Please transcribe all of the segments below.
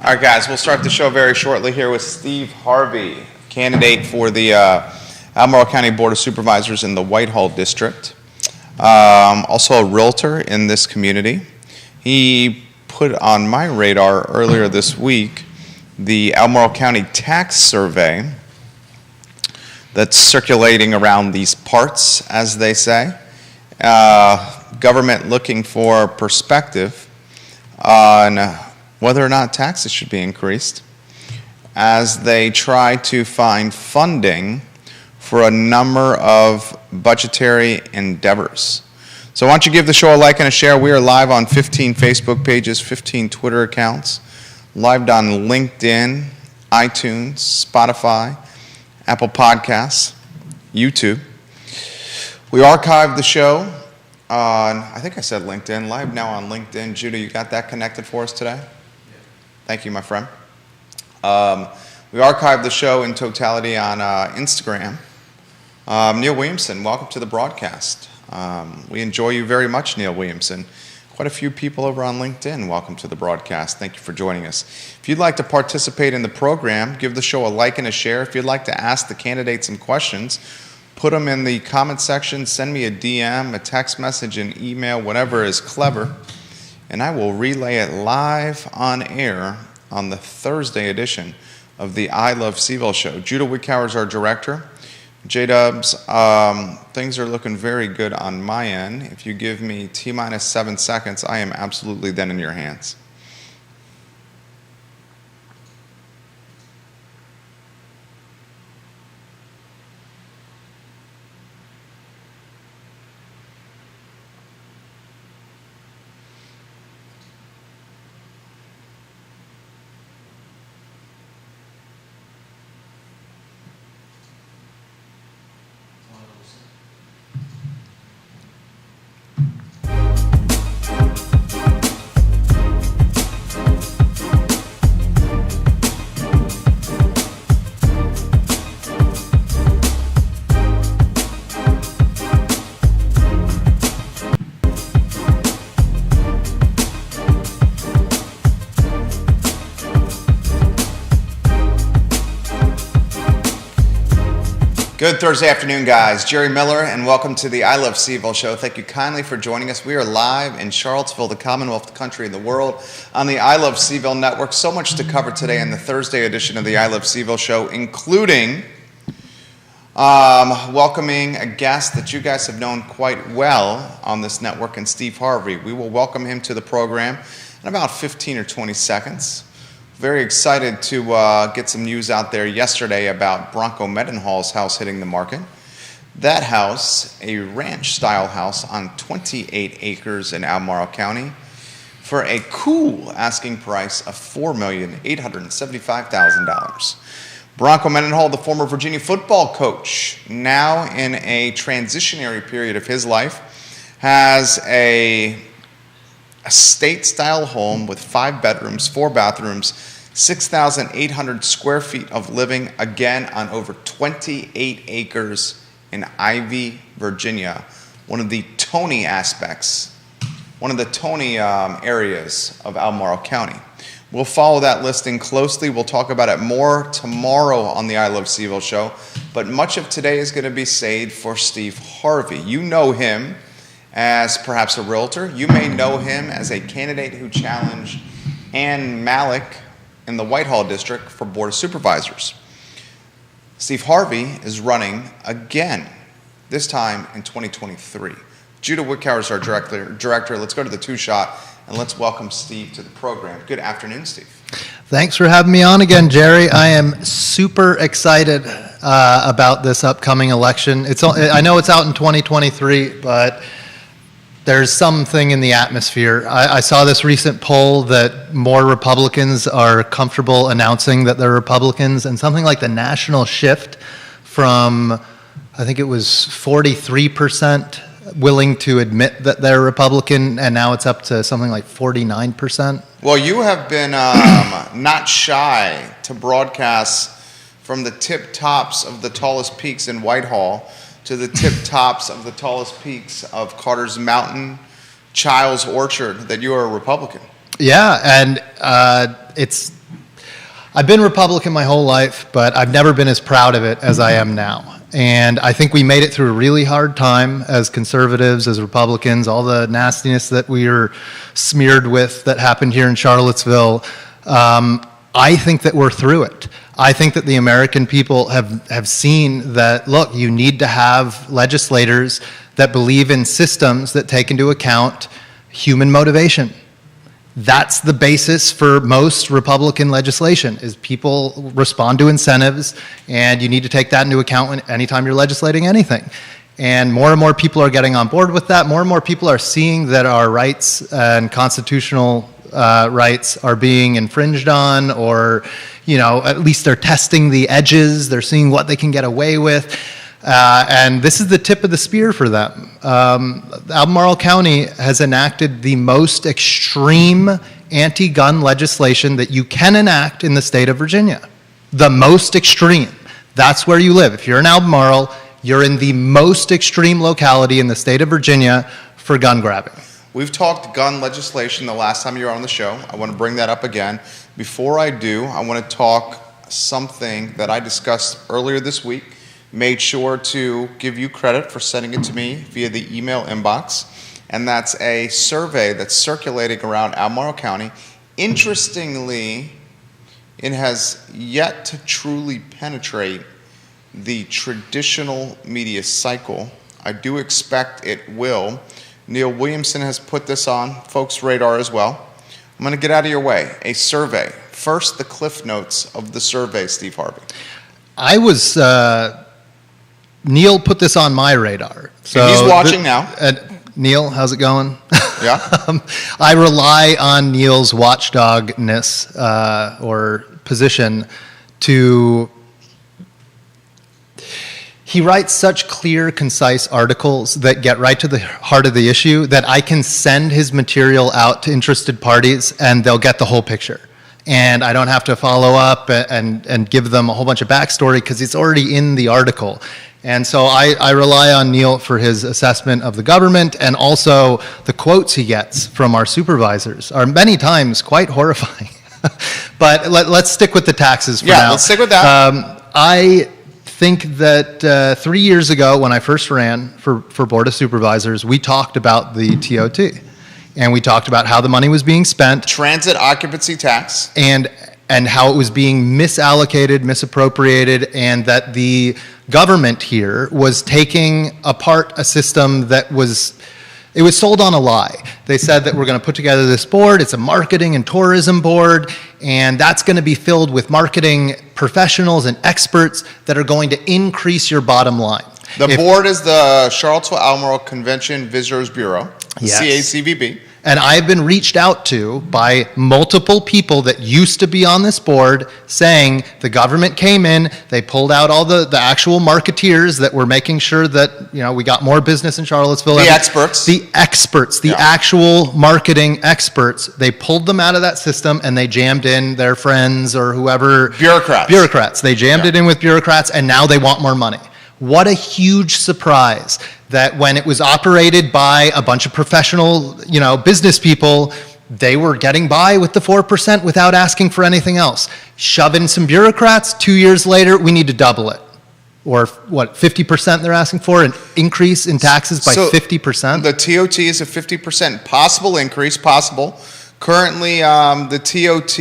All right, guys, we'll start the show very shortly here with Steve Harvey, candidate for the Albemarle County Board of Supervisors in the Whitehall District. Also a realtor in this community. He put on my radar earlier this week the Albemarle County tax survey that's circulating around these parts, as they say. Government looking for perspective on whether or not taxes should be increased as they try to find funding for a number of budgetary endeavors. So why don't you give the show a like and a share. We are live on 15 Facebook pages, 15 Twitter accounts, live on LinkedIn, iTunes, Spotify, Apple Podcasts, YouTube. We archived the show on, I think I said LinkedIn, live now on LinkedIn. Judah, you got that connected for us today? Thank you, my friend. We archived the show in totality on Instagram. Neil Williamson, welcome to the broadcast. We enjoy you very much, Neil Williamson. Quite a few people over on LinkedIn, welcome to the broadcast. Thank you for joining us. If you'd like to participate in the program, give the show a like and a share. If you'd like to ask the candidates some questions, put them in the comment section, send me a DM, a text message, an email, whatever is clever, and I will relay it live on air on the Thursday edition of the I Love CVille show. Judah Wickhauer is our director. J-Dubs, things are looking very good on my end. If you give me T-minus 7 seconds, I am absolutely then in your hands. Good Thursday afternoon, guys. Jerry Miller, and welcome to the I Love CVille show. Thank you kindly for joining us. We are live in Charlottesville, the Commonwealth, the country, and the world on the I Love CVille network. So much to cover today in the Thursday edition of the I Love CVille show, including welcoming a guest that you guys have known quite well on this network, and Steve Harvey. We will welcome him to the program in about 15 or 20 seconds. Very excited to get some news out there yesterday about Bronco Mendenhall's house hitting the market. That house, a ranch-style house on 28 acres in Albemarle County, for a cool asking price of $4,875,000. Bronco Mendenhall, the former Virginia football coach, now in a transitionary period of his life, has a estate-style home with 5 bedrooms, 4 bathrooms, 6,800 square feet of living, again on over 28 acres in Ivy, Virginia. One of the Tony aspects, one of the Tony areas of Albemarle County. We'll follow that listing closely. We'll talk about it more tomorrow on the I Love CVille show, but much of today is going to be saved for Steve Harvey. You know him as perhaps a realtor. You may know him as a candidate who challenged Ann Malik in the Whitehall District for Board of Supervisors. Steve Harvey is running again, this time in 2023. Judah Wickhauer is our director. Let's go to the two-shot, and let's welcome Steve to the program. Good afternoon, Steve. Thanks for having me on again, Jerry. I am super excited about this upcoming election. I know it's out in 2023, but there's something in the atmosphere. I saw this recent poll that more Republicans are comfortable announcing that they're Republicans, and something like the national shift from, I think it was 43% willing to admit that they're Republican, and now it's up to something like 49%. Well, you have been not shy to broadcast from the tip tops of the tallest peaks in Whitehall to the tip tops of the tallest peaks of Carter's Mountain, Child's Orchard, that you are a Republican. Yeah, and I've been Republican my whole life, but I've never been as proud of it as I am now. And I think we made it through a really hard time as conservatives, as Republicans, all the nastiness that we are smeared with that happened here in Charlottesville. I think that we're through it. I think that the American people have seen that, look, you need to have legislators that believe in systems that take into account human motivation. That's the basis for most Republican legislation, is people respond to incentives, and you need to take that into account anytime you're legislating anything. And more people are getting on board with that. More and more people are seeing that our rights and constitutional rights are being infringed on, or, at least they're testing the edges. They're seeing what they can get away with. And this is the tip of the spear for them. Albemarle County has enacted the most extreme anti-gun legislation that you can enact in the state of Virginia. The most extreme. That's where you live. If you're in Albemarle, you're in the most extreme locality in the state of Virginia for gun grabbing. We've talked gun legislation the last time you were on the show. I want to bring that up again. Before I do, I want to talk something that I discussed earlier this week. Made sure to give you credit for sending it to me via the email inbox, and that's a survey that's circulating around Albemarle County. Interestingly, it has yet to truly penetrate the traditional media cycle. I do expect it will. Neil Williamson has put this on folks' radar as well. I'm going to get out of your way. A survey. First, the cliff notes of the survey, Steve Harvey. Neil put this on my radar. So and he's watching now. Neil, how's it going? Yeah. I rely on Neil's watchdogness or position to. He writes such clear, concise articles that get right to the heart of the issue that I can send his material out to interested parties and they'll get the whole picture. And I don't have to follow up and give them a whole bunch of backstory because it's already in the article. And so I rely on Neil for his assessment of the government, and also the quotes he gets from our supervisors are many times quite horrifying. But let's stick with the taxes for now. Yeah, let's stick with that. I think that 3 years ago when I first ran for Board of Supervisors, we talked about the TOT. And we talked about how the money was being spent. Transit occupancy tax. And how it was being misallocated, misappropriated, and that the government here was taking apart a system that was sold on a lie. They said that we're going to put together this board. It's a marketing and tourism board, and that's going to be filled with marketing professionals and experts that are going to increase your bottom line. The board is the Charlottesville-Albemarle Convention Visitors Bureau, yes. CACVB. And I've been reached out to by multiple people that used to be on this board saying the government came in, they pulled out all the actual marketeers that were making sure that, we got more business in Charlottesville. The experts. The actual marketing experts. They pulled them out of that system and they jammed in their friends or whoever. Bureaucrats. They jammed it in with bureaucrats, and now they want more money. What a huge surprise that when it was operated by a bunch of professional, business people, they were getting by with the 4% without asking for anything else. Shove in some bureaucrats, 2 years later, we need to double it. Or 50% they're asking for, an increase in taxes by 50%? The TOT is a 50% possible increase, Currently, the TOT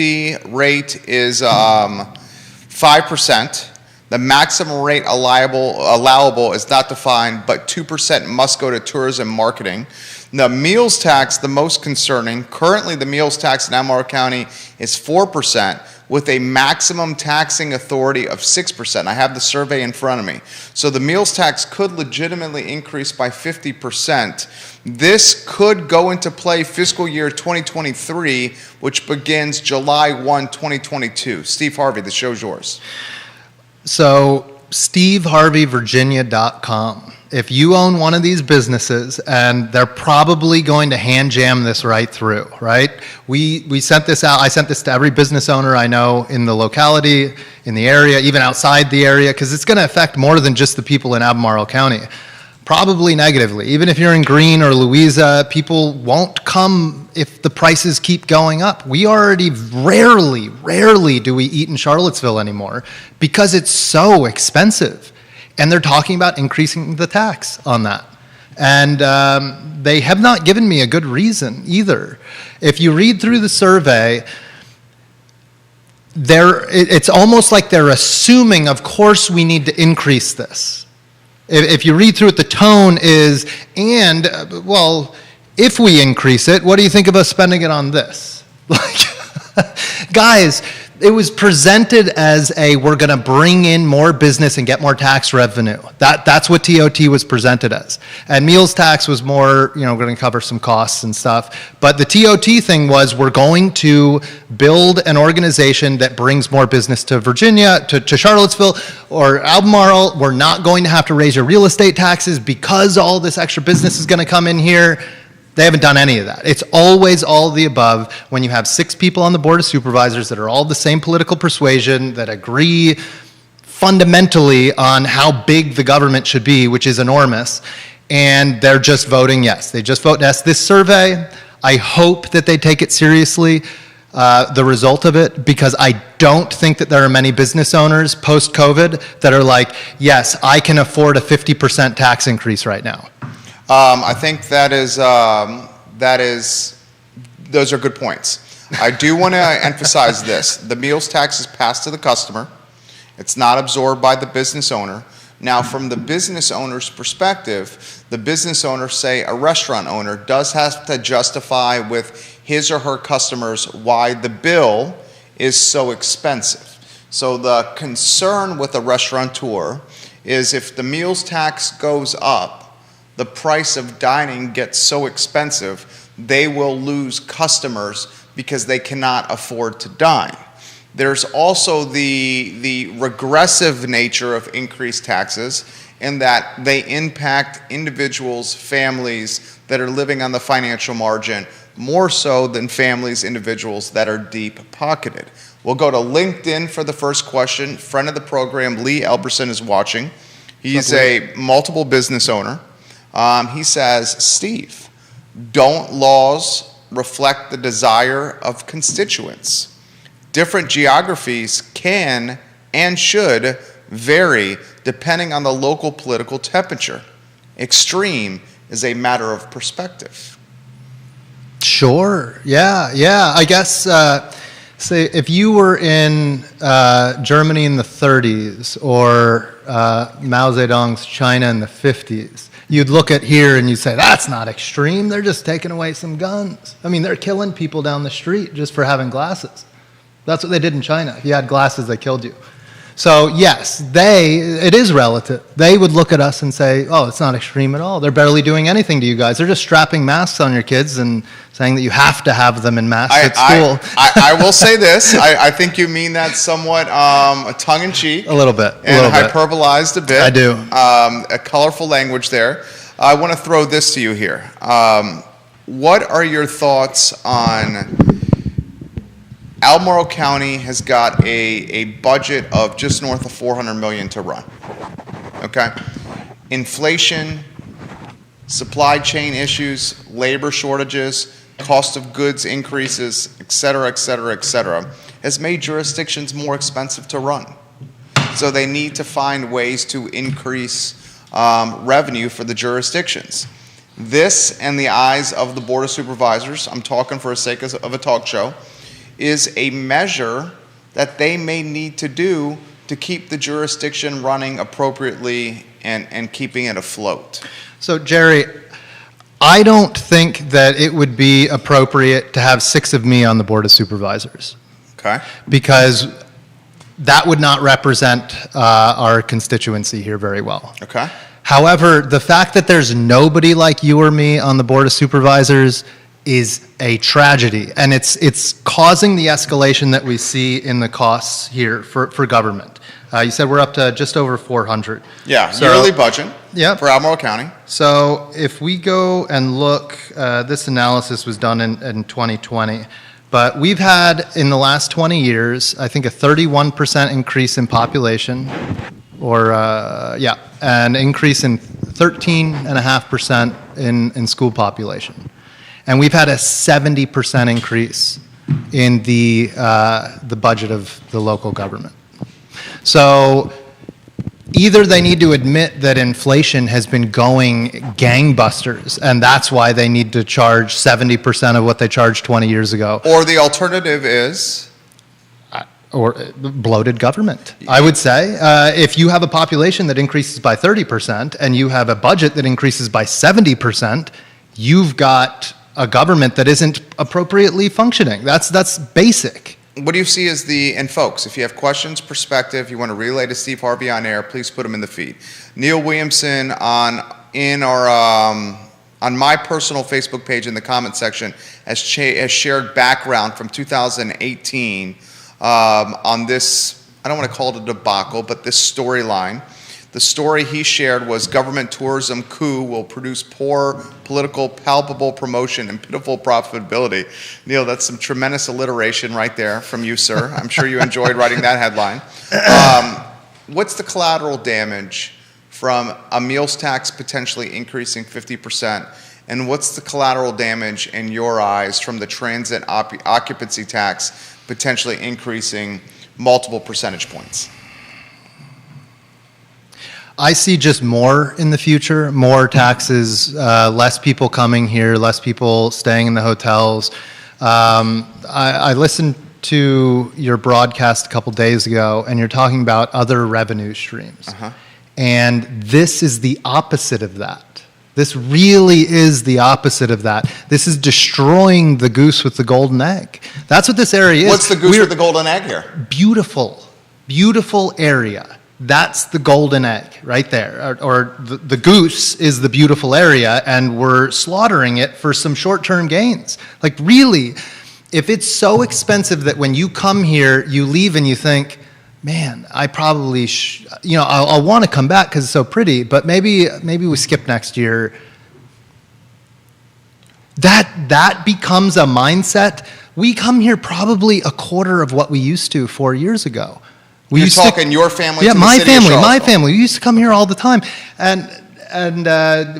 rate is 5%. The maximum rate allowable is not defined, but 2% must go to tourism marketing. The meals tax, the most concerning. Currently, the meals tax in Albemarle County is 4%, with a maximum taxing authority of 6%. I have the survey in front of me. So the meals tax could legitimately increase by 50%. This could go into play fiscal year 2023, which begins July 1, 2022. Steve Harvey, the show's yours. So, SteveHarveyVirginia.com. If you own one of these businesses, and they're probably going to hand jam this right through, right? We sent this out. I sent this to every business owner I know in the locality, in the area, even outside the area, because it's going to affect more than just the people in Albemarle County. probably negatively. Even if you're in Greene or Louisa, people won't come if the prices keep going up. We already rarely do we eat in Charlottesville anymore because it's so expensive. And they're talking about increasing the tax on that. And they have not given me a good reason either. If you read through the survey, it's almost like they're assuming, of course, we need to increase this. If you read through it, the tone is, well, if we increase it, what do you think of us spending it on this? Like, guys, it was presented as we're going to bring in more business and get more tax revenue. That's what TOT was presented as. And meals tax was more, going to cover some costs and stuff. But the TOT thing was, we're going to build an organization that brings more business to Virginia, to Charlottesville, or Albemarle. We're not going to have to raise your real estate taxes because all this extra business is going to come in here. They haven't done any of that. It's always all the above. When you have 6 people on the Board of Supervisors that are all the same political persuasion, that agree fundamentally on how big the government should be, which is enormous, and they're just voting yes. They just vote yes. This survey, I hope that they take it seriously, the result of it, because I don't think that there are many business owners post-COVID that are like, yes, I can afford a 50% tax increase right now. I think those are good points. I do want to emphasize this. The meals tax is passed to the customer. It's not absorbed by the business owner. Now, from the business owner's perspective, the business owner, say a restaurant owner, does have to justify with his or her customers why the bill is so expensive. So the concern with a restaurateur is if the meals tax goes up, the price of dining gets so expensive, they will lose customers because they cannot afford to dine. There's also the regressive nature of increased taxes in that they impact individuals, families that are living on the financial margin more so than individuals that are deep-pocketed. We'll go to LinkedIn for the first question. Friend of the program, Lee Elberson, is watching. He's a multiple business owner. He says, Steve, don't laws reflect the desire of constituents? Different geographies can and should vary depending on the local political temperature. Extreme is a matter of perspective. Sure. Yeah. I guess, say, if you were in Germany in the 30s or Mao Zedong's China in the 50s, you'd look at here and you'd say, that's not extreme. They're just taking away some guns. I mean, they're killing people down the street just for having glasses. That's what they did in China. If you had glasses, they killed you. So yes, it is relative. They would look at us and say, oh, it's not extreme at all. They're barely doing anything to you guys. They're just strapping masks on your kids and saying that you have to have them in masks at school. I will say this. I think you mean that somewhat tongue-in-cheek. A little bit. And hyperbolized a bit. I do. A colorful language there. I want to throw this to you here. What are your thoughts on Albemarle County has got a budget of just north of $400 million to run, okay? Inflation, supply chain issues, labor shortages, cost of goods increases, et cetera, has made jurisdictions more expensive to run. So they need to find ways to increase revenue for the jurisdictions. This, in the eyes of the Board of Supervisors, I'm talking for the sake of a talk show, is a measure that they may need to do to keep the jurisdiction running appropriately and keeping it afloat. So, Jerry, I don't think that it would be appropriate to have 6 of me on the Board of Supervisors. Okay. Because that would not represent our constituency here very well. Okay. However, the fact that there's nobody like you or me on the Board of Supervisors is a tragedy, and it's causing the escalation that we see in the costs here for government. You said we're up to just over 400. Yeah, so, yearly budget for Albemarle County. So if we go and look, this analysis was done in 2020, but we've had in the last 20 years, I think a 31% increase in population, or an increase in 13.5% in school population. And we've had a 70% increase in the budget of the local government. So either they need to admit that inflation has been going gangbusters, and that's why they need to charge 70% of what they charged 20 years ago. Or the alternative is? Or bloated government, I would say. If you have a population that increases by 30% and you have a budget that increases by 70%, you've got a government that isn't appropriately functioning. That's basic. What do you see as and folks, if you have questions, perspective, you want to relay to Steve Harvey on air, please put them in the feed. Neil Williamson on my personal Facebook page in the comment section has shared background from 2018 on this, I don't want to call it a debacle, but this storyline. The story he shared was government tourism coup will produce poor political palpable promotion and pitiful profitability. Neil, that's some tremendous alliteration right there from you, sir. I'm sure you enjoyed writing that headline. What's the collateral damage from a meals tax potentially increasing 50%? And what's the collateral damage in your eyes from the transit occupancy tax potentially increasing multiple percentage points? I see just more in the future, more taxes, less people coming here, less people staying in the hotels. I listened to your broadcast a couple days ago, and you're talking about other revenue streams. And this is the opposite of that. This really is the opposite of that. This is destroying the goose with the golden egg. That's what this area is. What's the goose with the golden egg here? Beautiful, beautiful area. That's the golden egg right there. Or the goose is the beautiful area, and we're slaughtering it for some short-term gains. Like, really, if it's so expensive that when you come here, you leave and you think, man, I probably, I'll want to come back because it's so pretty, but maybe we skip next year. That becomes a mindset. We come here probably a quarter of what we used to 4 years ago. You're talking your family? Yeah, to the city of my Charlottesville. family. We used to come here all the time, and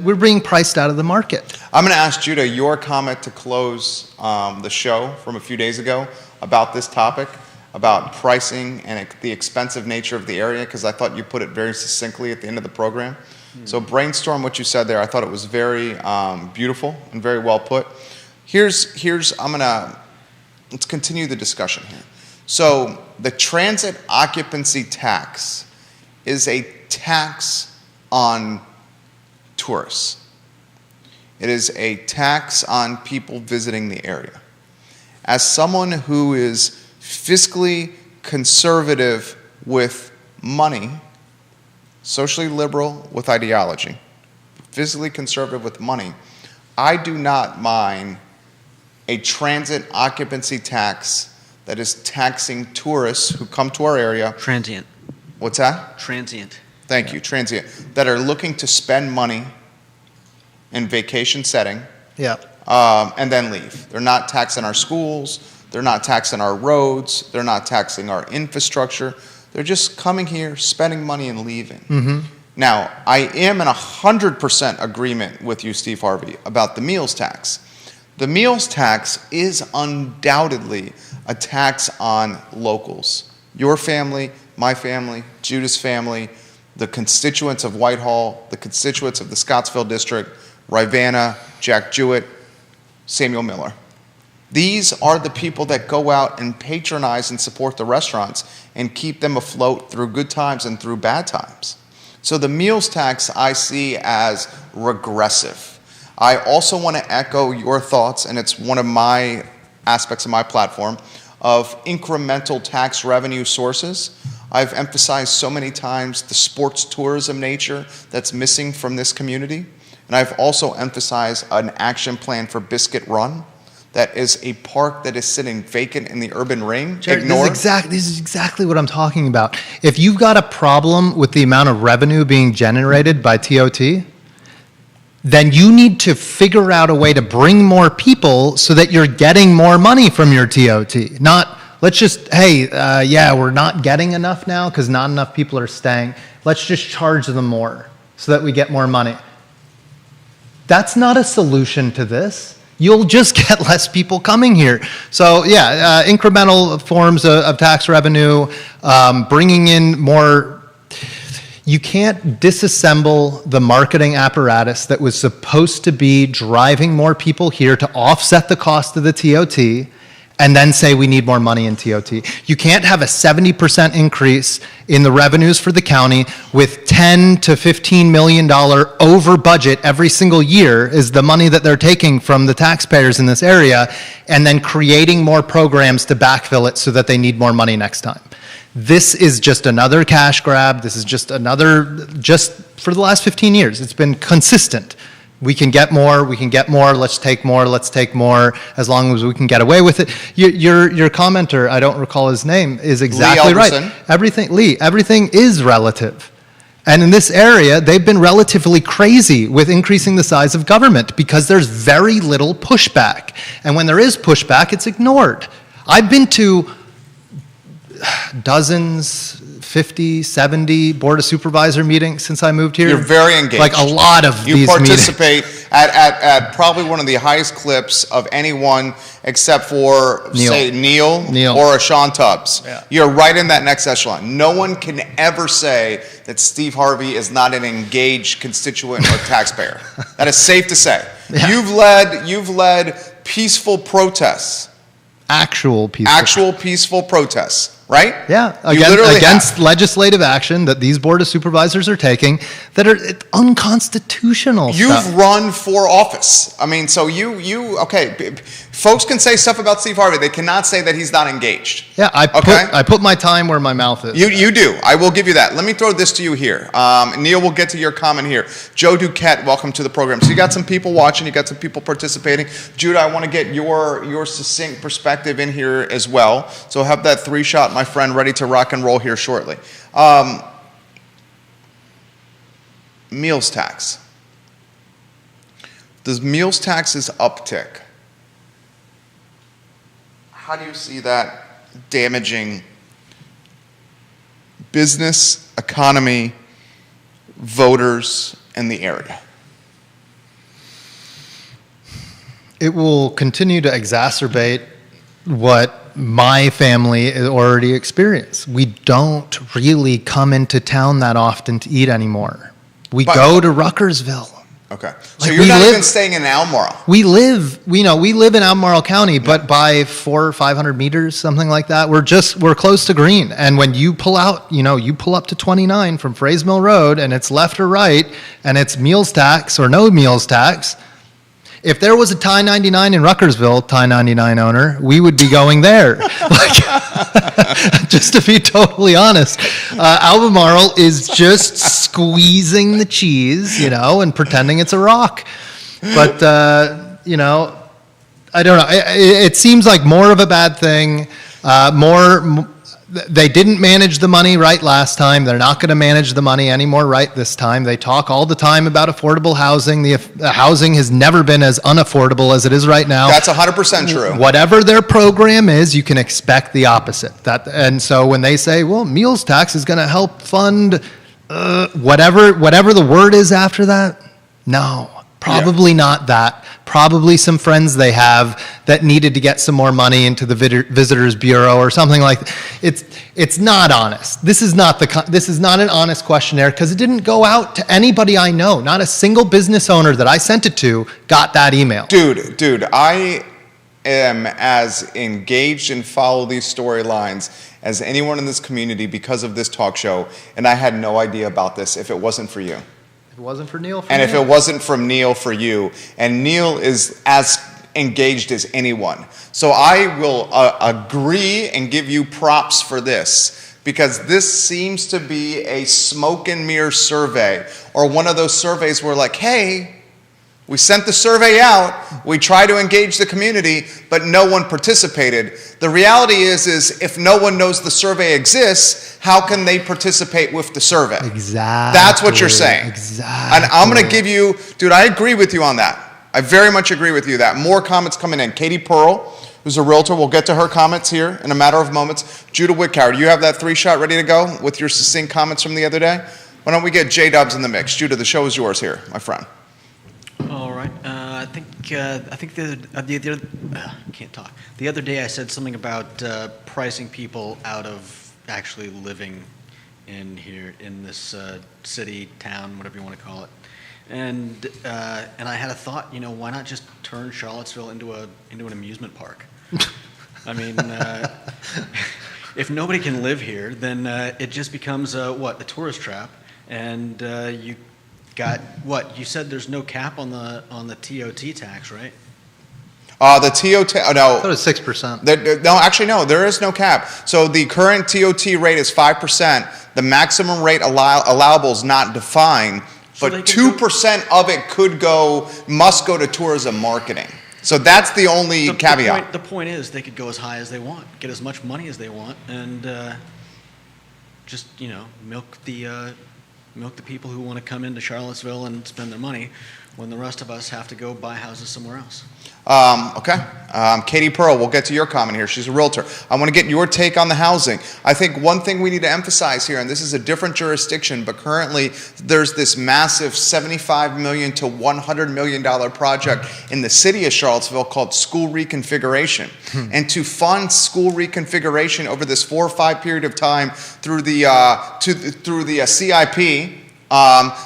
we're being priced out of the market. I'm going to ask Judah your comment to close the show from a few days ago about this topic, about pricing and the expensive nature of the area, because I thought you put it very succinctly at the end of the program. So brainstorm what you said there. I thought it was very beautiful and very well put. Let's continue the discussion here. So the transit occupancy tax is a tax on tourists. It is a tax on people visiting the area. As someone who is fiscally conservative with money, socially liberal with ideology, fiscally conservative with money, I do not mind a transit occupancy tax that is taxing tourists who come to our area. Transient. What's that? Transient. Thank you, transient. That are looking to spend money in vacation setting. Yeah. And then leave. They're not taxing our schools. They're not taxing our roads. They're not taxing our infrastructure. They're just coming here, spending money, and leaving. Mm-hmm. Now, I am in 100% agreement with you, Steve Harvey, about the meals tax. The meals tax is undoubtedly a tax on locals. Your family, my family, Judah's family, the constituents of Whitehall, the constituents of the Scottsville District, Rivanna, Jack Jewett, Samuel Miller. These are the people that go out and patronize and support the restaurants and keep them afloat through good times and through bad times. So the meals tax I see as regressive. I also want to echo your thoughts, and it's one of my aspects of my platform, of incremental tax revenue sources. I've emphasized so many times the sports tourism nature that's missing from this community. And I've also emphasized an action plan for Biscuit Run that is a park that is sitting vacant in the urban ring. Jared, this is exactly what I'm talking about. If you've got a problem with the amount of revenue being generated by TOT, then you need to figure out a way to bring more people so that you're getting more money from your TOT. Not, let's just, we're not getting enough now because not enough people are staying. Let's just charge them more so that we get more money. That's not a solution to this. You'll just get less people coming here. So yeah, incremental forms of tax revenue, bringing in more. You can't disassemble the marketing apparatus that was supposed to be driving more people here to offset the cost of the TOT and then say we need more money in TOT. You can't have a 70% increase in the revenues for the county with $10 to $15 million over budget every single year is the money that they're taking from the taxpayers in this area, and then creating more programs to backfill it so that they need more money next time. This is just another cash grab. This is just for the last 15 years, it's been consistent. We can get more, let's take more, as long as we can get away with it. Your commenter, I don't recall his name, is exactly right. Everything is relative. And in this area, they've been relatively crazy with increasing the size of government because there's very little pushback. And when there is pushback, it's ignored. I've been to dozens, 50, 70 Board of Supervisor meetings since I moved here. You're very engaged. Like a lot of these meetings. You participate at probably one of the highest clips of anyone except for, say, Neil. Or a Sean Tubbs. Yeah. You're right in that next echelon. No one can ever say that Steve Harvey is not an engaged constituent or taxpayer. That is safe to say. Yeah. You've led peaceful protests. Actual peaceful protests. Right? Yeah, against legislative action that these Board of Supervisors are taking that are unconstitutional. You've run for office. I mean, so okay, folks can say stuff about Steve Harvey. They cannot say that he's not engaged. Yeah, I put my time where my mouth is. You do. I will give you that. Let me throw this to you here. Neil, we'll get to your comment here. Joe Duquette, welcome to the program. So you got some people watching. You got some people participating. Judah, I want to get your succinct perspective in here as well. So have that 3-shot, my friend, ready to rock and roll here shortly. Meals tax. Does meals tax's uptick, how do you see that damaging business, economy, voters, and the area? It will continue to exacerbate what my family already experienced. We don't really come into town that often to eat anymore. We go to Ruckersville. Okay. So you're not even staying in Albemarle. We live in Albemarle County, but by 400 or 500 meters, something like that. We're close to Green. And when you pull out, you pull up to 29 from Frays Mill Road and it's left or right and it's meals tax or no meals tax. If there was a Thai 99 in Ruckersville, Thai 99 owner, we would be going there. Just to be totally honest, Albemarle is just squeezing the cheese, and pretending it's a rock. But, I don't know. It seems like more of a bad thing, They didn't manage the money right last time. They're not going to manage the money anymore right this time. They talk all the time about affordable housing. The housing has never been as unaffordable as it is right now. That's 100% true. Whatever their program is, you can expect the opposite. And so when they say, well, meals tax is going to help fund whatever the word is after that, no, probably not that. Probably some friends they have that needed to get some more money into the Visitors Bureau or something like that. It's not honest. This is not an honest questionnaire because it didn't go out to anybody I know. Not a single business owner that I sent it to got that email. Dude, I am as engaged and follow these storylines as anyone in this community because of this talk show, and I had no idea about this if it wasn't for you. If it wasn't for Neil, and if it wasn't from Neil for you, and Neil is as engaged as anyone. So I will agree and give you props for this, because this seems to be a smoke and mirror survey, or one of those surveys where like, hey, we sent the survey out, we try to engage the community, but no one participated. The reality is if no one knows the survey exists, how can they participate with the survey? Exactly. That's what you're saying. Exactly. And I'm going to give you, dude, I agree with you on that. I very much agree with you that. More comments coming in. Katie Pearl, who's a realtor, we'll get to her comments here in a matter of moments. Judah Whitcower, do you have that 3-shot ready to go with your succinct comments from the other day? Why don't we get J-Dubs in the mix? Judah, the show is yours here, my friend. All right. I think the other day I said something about pricing people out of actually living in here in this city, town, whatever you want to call it. And I had a thought. Why not just turn Charlottesville into an amusement park? I mean, if nobody can live here, then it just becomes a tourist trap. And you got what? You said there's no cap on the TOT tax, right? The TOT, no. I thought it was 6%. No, actually, no, there is no cap. So the current TOT rate is 5%. The maximum rate allowable is not defined, So but 2% of it must go to tourism marketing. So that's the only caveat. The point is they could go as high as they want, get as much money as they want, and just, milk the people who want to come into Charlottesville and spend their money when the rest of us have to go buy houses somewhere else. Okay. Katie Pearl, we'll get to your comment here. She's a realtor. I want to get your take on the housing. I think one thing we need to emphasize here, and this is a different jurisdiction, but currently there's this massive $75 million to $100 million project in the city of Charlottesville called school reconfiguration. And to fund school reconfiguration over this 4 or 5 period of time through the CIP,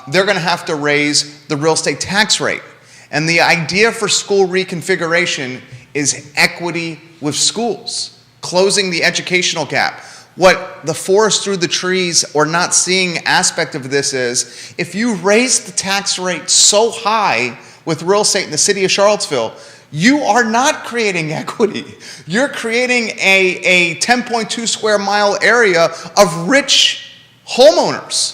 they're going to have to raise the real estate tax rate. And the idea for school reconfiguration is equity with schools, closing the educational gap. What the forest through the trees or not seeing aspect of this is, if you raise the tax rate so high with real estate in the city of Charlottesville, you are not creating equity. You're creating a 10.2 square mile area of rich homeowners.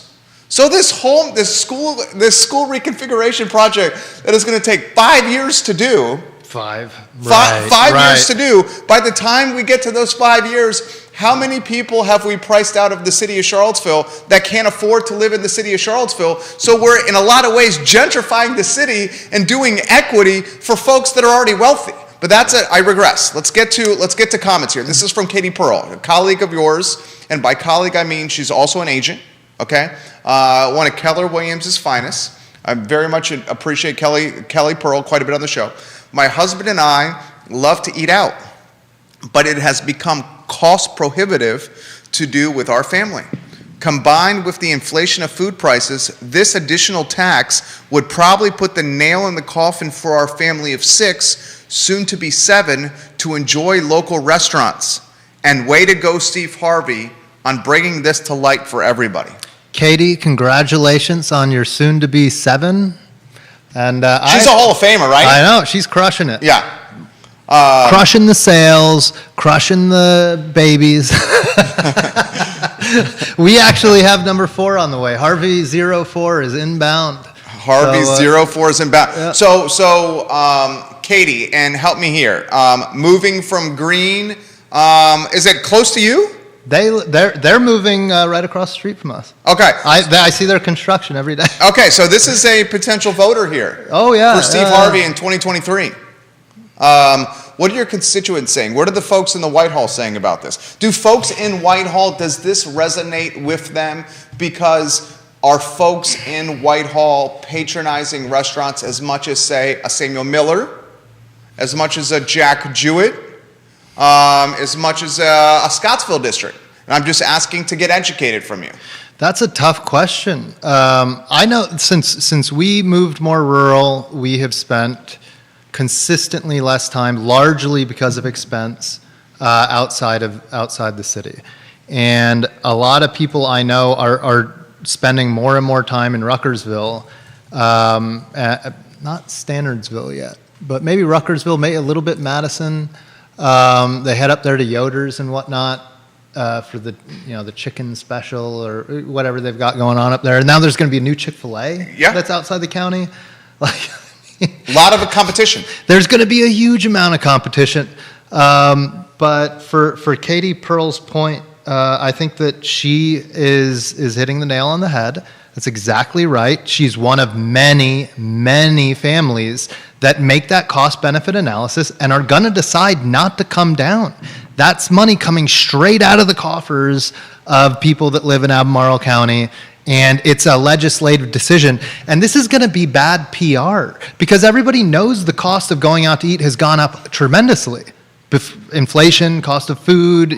So this school reconfiguration project that is going to take 5 years to do, five years to do, by the time we get to those 5 years, how many people have we priced out of the city of Charlottesville that can't afford to live in the city of Charlottesville? So we're in a lot of ways gentrifying the city and doing equity for folks that are already wealthy. But that's it. I regress. Let's get to comments here. This is from Katie Pearl, a colleague of yours, and by colleague I mean she's also an agent. Okay, one of Keller Williams' finest. I very much appreciate Kelly Pearl quite a bit on the show. My husband and I love to eat out, but it has become cost prohibitive to do with our family. Combined with the inflation of food prices, this additional tax would probably put the nail in the coffin for our family of 6, soon to be 7, to enjoy local restaurants. And way to go, Steve Harvey, on bringing this to light for everybody. Katie, congratulations on your soon-to-be 7. And she's a Hall of Famer, right? I know, she's crushing it. Yeah. Crushing the sales, crushing the babies. We actually have number 4 on the way. Harvey 04 is inbound. Harvey 04 is inbound. Yeah. So Katie, and help me here. Moving from Green, is it close to you? They're moving right across the street from us. Okay. I see their construction every day. Okay, so this is a potential voter here. Oh, yeah. For Steve Harvey in 2023. What are your constituents saying? What are the folks in the Whitehall saying about this? Do folks in Whitehall, does this resonate with them? Because are folks in Whitehall patronizing restaurants as much as, say, a Samuel Miller, as much as a Jack Jewett, as much as a Scottsville district? And I'm just asking to get educated from you. That's a tough question. I know since we moved more rural, we have spent consistently less time, largely because of expense, outside the city. And a lot of people I know are spending more and more time in Ruckersville, not Standardsville yet, but maybe Ruckersville, maybe a little bit Madison. They head up there to Yoder's and whatnot for the chicken special or whatever they've got going on up there. And now there's going to be a new Chick-fil-A that's outside the county. A lot of competition. There's going to be a huge amount of competition. But for Katie Pearl's point, I think that she is hitting the nail on the head. That's exactly right. She's one of many, many families that make that cost-benefit analysis and are going to decide not to come down. That's money coming straight out of the coffers of people that live in Albemarle County, And it's a legislative decision. And this is going to be bad PR because everybody knows the cost of going out to eat has gone up tremendously. Inflation, cost of food,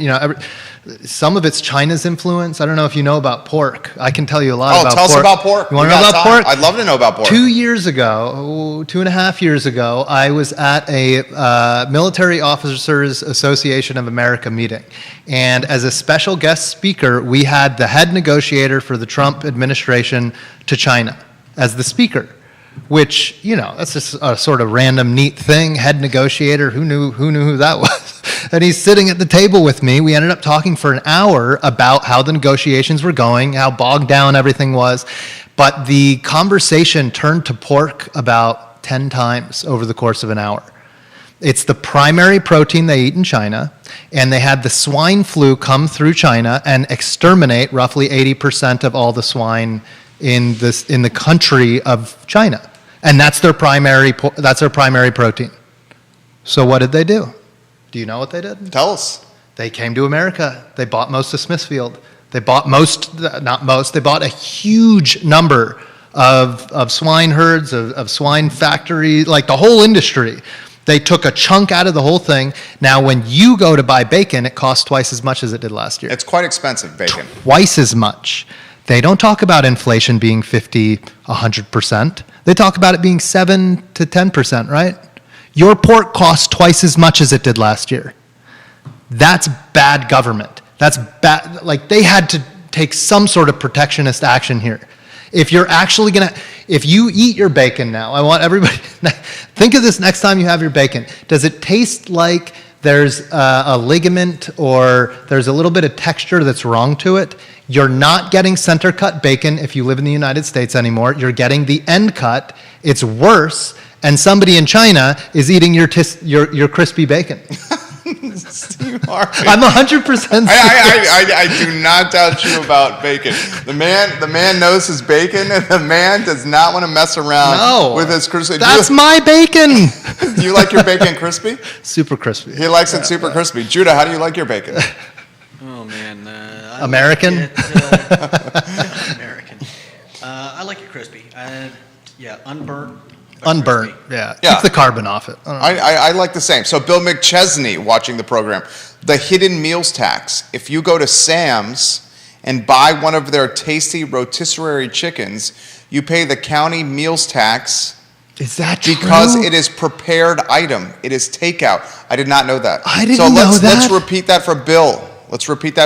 some of it's China's influence. I don't know if you know about pork. I can tell you a lot about pork. Oh, tell us about pork. You want to know about pork? I'd love to know about pork. 2.5 years ago, I was at a Military Officers Association of America meeting. And as a special guest speaker, we had the head negotiator for the Trump administration to China as the speaker. Which, that's just a sort of random neat thing, head negotiator, who knew who that was? And he's sitting at the table with me. We ended up talking for an hour about how the negotiations were going, how bogged down everything was. But the conversation turned to pork about 10 times over the course of an hour. It's the primary protein they eat in China, and they had the swine flu come through China and exterminate roughly 80% of all the swine in the country of China, and that's their primary protein. So what did they do? Do you know what they did? Tell us. They came to America. They bought most of Smithfield. They bought they bought a huge number of swine herds, of swine factories, like the whole industry. They took a chunk out of the whole thing. Now, when you go to buy bacon, it costs twice as much as it did last year. It's quite expensive, bacon. Twice as much. They don't talk about inflation being 50, 100%. They talk about it being 7 to 10%, right? Your pork costs twice as much as it did last year. That's bad government. That's bad. Like, they had to take some sort of protectionist action here. If you're actually if you eat your bacon now, I want everybody, think of this next time you have your bacon. Does it taste like there's a ligament or there's a little bit of texture that's wrong to it? You're not getting center cut bacon if you live in the United States anymore. You're getting the end cut. It's worse, and somebody in China is eating your crispy bacon. Steve Harvey. I'm 100% serious. I do not doubt you about bacon. The man knows his bacon, and the man does not want to mess around with his crispy. That's my bacon. Do you like your bacon crispy? Super crispy. He likes it super crispy. Judah, how do you like your bacon? Oh, man. American? American. I like it crispy. Unburnt. Unburnt, crispy. yeah. Yeah. Keep the carbon off it. I like the same. So Bill McChesney watching the program. The hidden meals tax. If you go to Sam's and buy one of their tasty rotisserie chickens, you pay the county meals tax. Is that true? Because it is prepared item. It is takeout. I did not know that. I didn't know that. Let's repeat that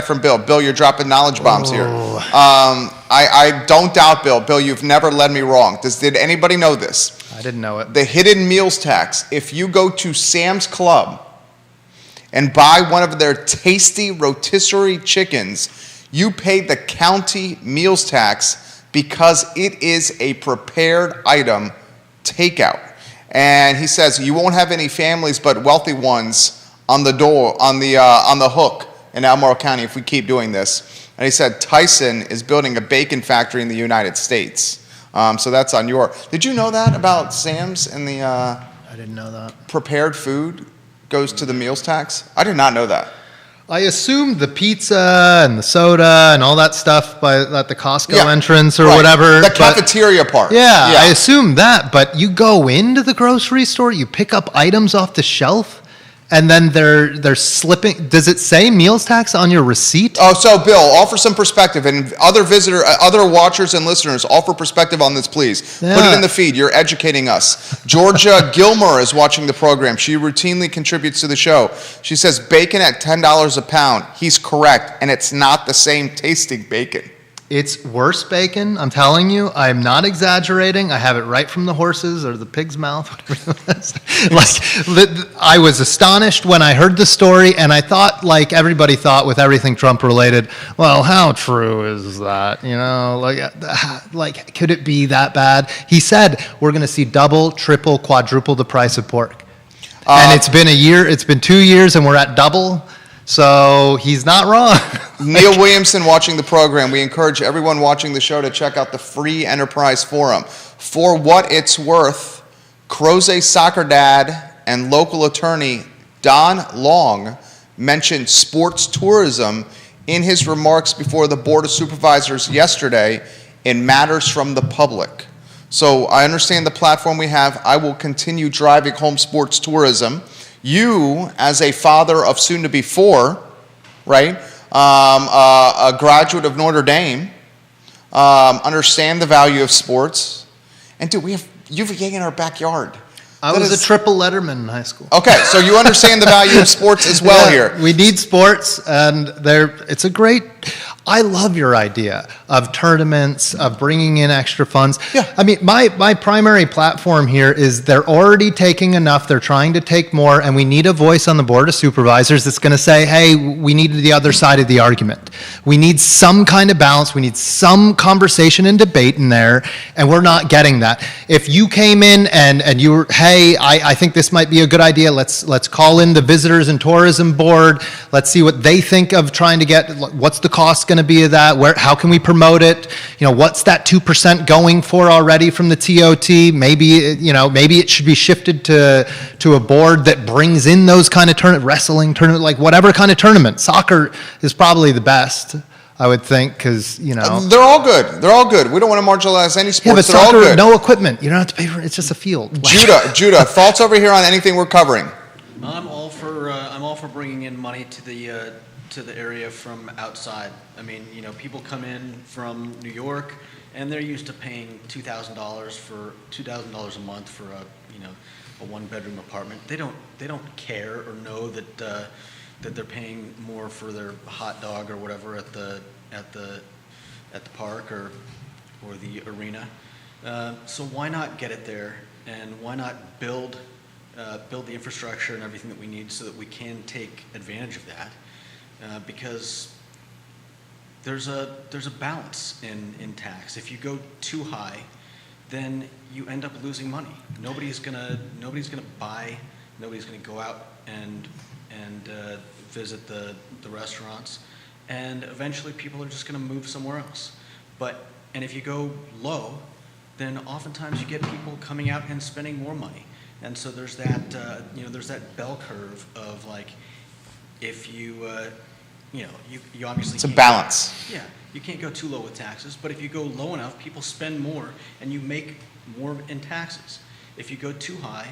for Bill. Bill, you're dropping knowledge bombs here. I don't doubt Bill. Bill, you've never led me wrong. Did anybody know this? I didn't know it. The hidden meals tax. If you go to Sam's Club and buy one of their tasty rotisserie chickens, you pay the county meals tax because it is a prepared item takeout. And he says you won't have any families but wealthy ones on the door, on the hook in Albemarle County if we keep doing this. And he said Tyson is building a bacon factory in the United States. So that's on your. Did you know that about Sam's and the I didn't know that. prepared food goes to the meals tax? I did not know that. I assumed the pizza and the soda and all that stuff at the Costco entrance or whatever. The cafeteria part. Yeah, I assumed that. But you go into the grocery store, you pick up items off the shelf, and then they're slipping. Does it say meals tax on your receipt? Oh, so Bill, offer some perspective, and other watchers and listeners, offer perspective on this, please. Yeah. Put it in the feed. You're educating us. Georgia Gilmer is watching the program. She routinely contributes to the show. She says bacon at $10 a pound. He's correct, and it's not the same tasting bacon. It's worse bacon, I'm telling you. I'm not exaggerating. I have it right from the horse's or the pig's mouth, whatever it is. I was astonished when I heard the story, and I thought, like everybody thought with everything Trump related, well, how true is that? Like could it be that bad? He said we're going to see double, triple, quadruple the price of pork. And it's been 2 years, and we're at double. So he's not wrong. Neil Williamson watching the program. We encourage everyone watching the show to check out the Free Enterprise Forum. For what it's worth, Crozet soccer dad and local attorney Don Long mentioned sports tourism in his remarks before the Board of Supervisors yesterday in matters from the public. So I understand the platform we have. I will continue driving home sports tourism. You, as a father of soon-to-be 4, right, a graduate of Notre Dame, understand the value of sports. And dude, we have UVA in our backyard. I was a triple letterman in high school. Okay, so you understand the value of sports as well Yeah, here. We need sports, and it's a great. I love your idea of tournaments, of bringing in extra funds. Yeah. I mean, my primary platform here is they're already taking enough, they're trying to take more, and we need a voice on the Board of Supervisors that's going to say, hey, we need the other side of the argument. We need some kind of balance, we need some conversation and debate in there, and we're not getting that. If you came in and you were, hey, I think this might be a good idea, let's call in the Visitors and Tourism Board, let's see what they think of trying to get, what's the cost going to be of that, how can we promote it, what's that 2% going for already from the TOT, maybe it should be shifted to a board that brings in those kind of wrestling tournament, like whatever kind of tournament. Soccer is probably the best, I would think, because They're all good. They're all good. We don't want to marginalize any yeah, sports. but They're all soccer, good. no equipment, you don't have to pay for it, it's just a field. Judah, thoughts over here on anything we're covering? I'm all for bringing in money to the area from outside. I mean, people come in from New York, and they're used to paying $2,000 a month for a one-bedroom apartment. They don't care or know that they're paying more for their hot dog or whatever at the park or the arena. So why not get it there, and why not build the infrastructure and everything that we need so that we can take advantage of that? Because there's a balance in tax. If you go too high, then you end up losing money. Nobody's gonna buy. Nobody's gonna go out and visit the restaurants, and eventually people are just gonna move somewhere else. And if you go low, then oftentimes you get people coming out and spending more money. And so there's that there's that bell curve of like, if you obviously It's a balance. Yeah, you can't go too low with taxes, but if you go low enough, people spend more and you make more in taxes. If you go too high,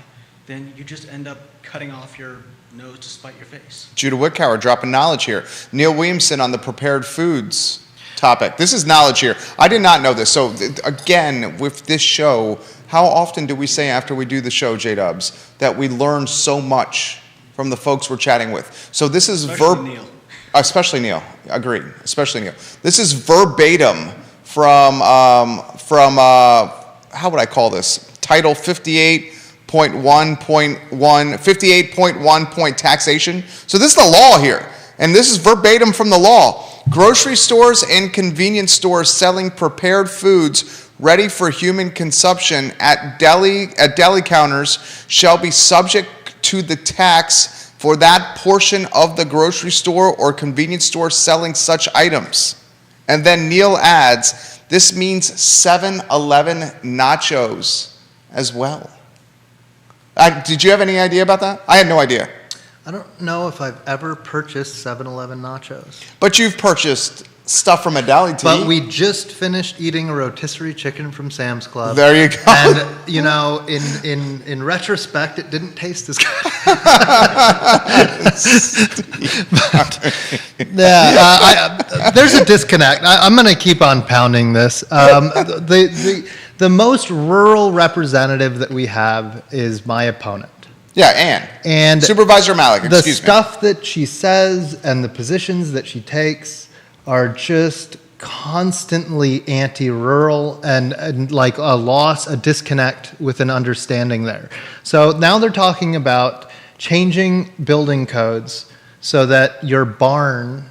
then you just end up cutting off your nose to spite your face. Judah Wickower dropping knowledge here. Neil Williamson on the prepared foods topic. This is knowledge here. I did not know this. So again, with this show, how often do we say after we do the show, J-Dubs, that we learn so much from the folks we're chatting with? So this is Neil. Especially Neil, agreed. Especially Neil. This is verbatim from how would I call this? Title 58.1 point taxation. So this is the law here, and this is verbatim from the law. Grocery stores and convenience stores selling prepared foods ready for human consumption at deli counters shall be subject to the tax for that portion of the grocery store or convenience store selling such items. And then Neil adds, this means 7-Eleven nachos as well. Did you have any idea about that? I had no idea. I don't know if I've ever purchased 7-Eleven nachos. But you've purchased stuff from a deli, T. But we just finished eating a rotisserie chicken from Sam's Club. There you go. And in retrospect, it didn't taste as good. There's a disconnect. I'm going to keep on pounding this. The most rural representative that we have is my opponent. Yeah, Ann. And Supervisor Malik, excuse me. The stuff that she says and the positions that she takes are just constantly anti-rural and like a disconnect with an understanding there. So now they're talking about changing building codes so that your barn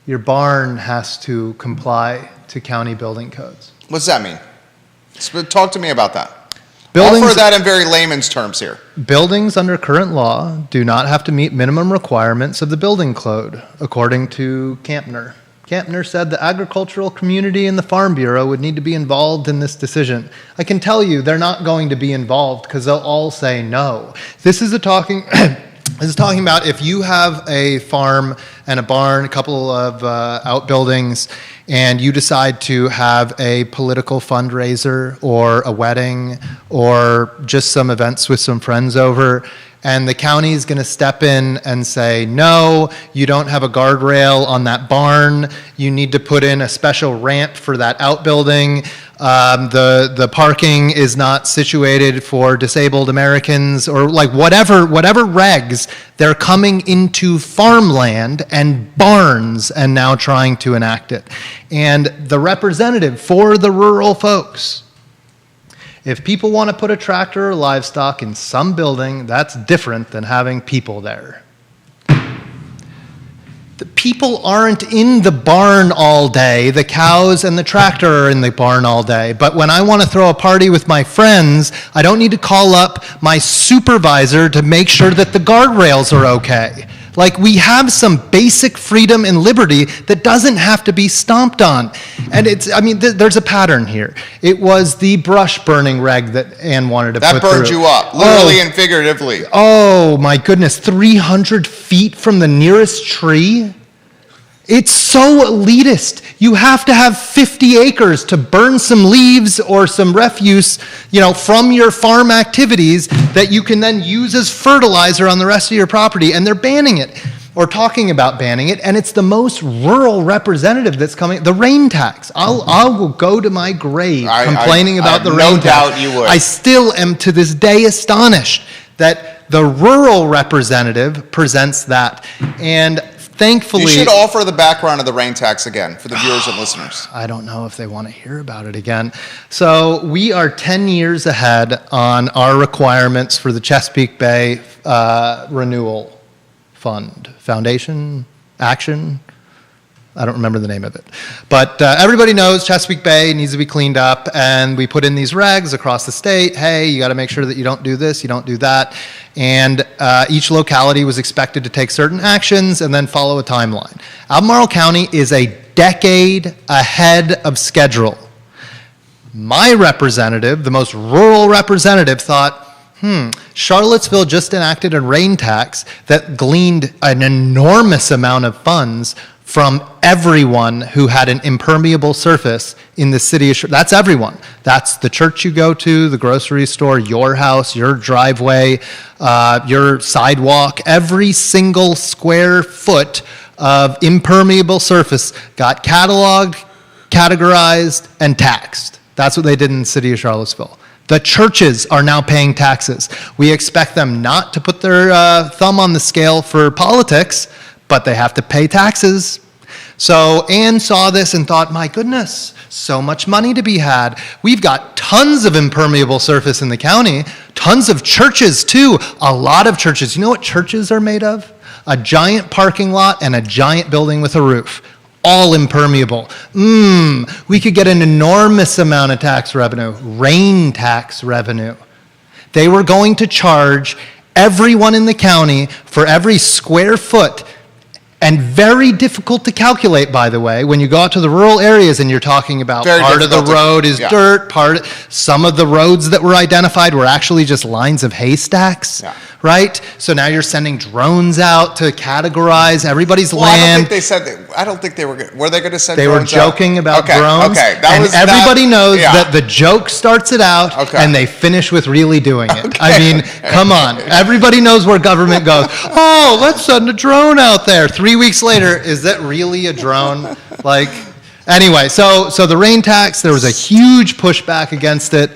has to comply to county building codes. What's that mean? Talk to me about that. Buildings, Offer that in very layman's terms here. Buildings under current law do not have to meet minimum requirements of the building code, according to Campner. Campner said the agricultural community and the Farm Bureau would need to be involved in this decision. I can tell you they're not going to be involved because they'll all say no. This is talking about if you have a farm and a barn, a couple of outbuildings, and you decide to have a political fundraiser or a wedding or just some events with some friends over, and the county is going to step in and say, no, you don't have a guardrail on that barn. You need to put in a special ramp for that outbuilding. The parking is not situated for disabled Americans, or like whatever regs. They're coming into farmland and barns and now trying to enact it. And the representative for the rural folks, if people want to put a tractor or livestock in some building, that's different than having people there. The people aren't in the barn all day. The cows and the tractor are in the barn all day. But when I want to throw a party with my friends, I don't need to call up my supervisor to make sure that the guardrails are okay. Like, we have some basic freedom and liberty that doesn't have to be stomped on. And there's a pattern here. It was the brush burning reg that Ann wanted to put through. That burned you up, literally and figuratively. Oh, my goodness, 300 feet from the nearest tree? It's so elitist. You have to have 50 acres to burn some leaves or some refuse, from your farm activities that you can then use as fertilizer on the rest of your property. And they're banning it, or talking about banning it. And it's the most rural representative that's coming. The rain tax. I'll go to my grave complaining about the rain tax. No doubt you would. I still am to this day astonished that the rural representative presents that. And thankfully, you should offer the background of the rain tax again for the viewers and listeners. I don't know if they want to hear about it again. So we are 10 years ahead on our requirements for the Chesapeake Bay Renewal Fund. Foundation? Action? I don't remember the name of it. But everybody knows Chesapeake Bay needs to be cleaned up, and we put in these regs across the state. Hey, you got to make sure that you don't do this, you don't do that. And each locality was expected to take certain actions and then follow a timeline. Albemarle County is a decade ahead of schedule. My representative, the most rural representative, thought, Charlottesville just enacted a rain tax that gleaned an enormous amount of funds from everyone who had an impermeable surface in the city of That's everyone. That's the church you go to, the grocery store, your house, your driveway, your sidewalk. Every single square foot of impermeable surface got cataloged, categorized, and taxed. That's what they did in the city of Charlottesville. The churches are now paying taxes. We expect them not to put their thumb on the scale for politics, but they have to pay taxes. So Ann saw this and thought, my goodness, so much money to be had. We've got tons of impermeable surface in the county, tons of churches too, a lot of churches. You know what churches are made of? A giant parking lot and a giant building with a roof. All impermeable. We could get an enormous amount of tax revenue, rain tax revenue. They were going to charge everyone in the county for every square foot. And very difficult to calculate, by the way, when you go out to the rural areas and you're talking about part of the road is dirt, some of the roads that were identified were actually just lines of haystacks, right? So now you're sending drones out to categorize everybody's land. I don't think they said that. I don't think they were they going to send drones out? They were joking about drones. Okay, everybody knows that the joke starts it out and they finish with really doing it. I mean, come on. Everybody knows where government goes. Oh, let's send a drone out there. 3 weeks later, is that really a drone? Anyway, so the rain tax, there was a huge pushback against it.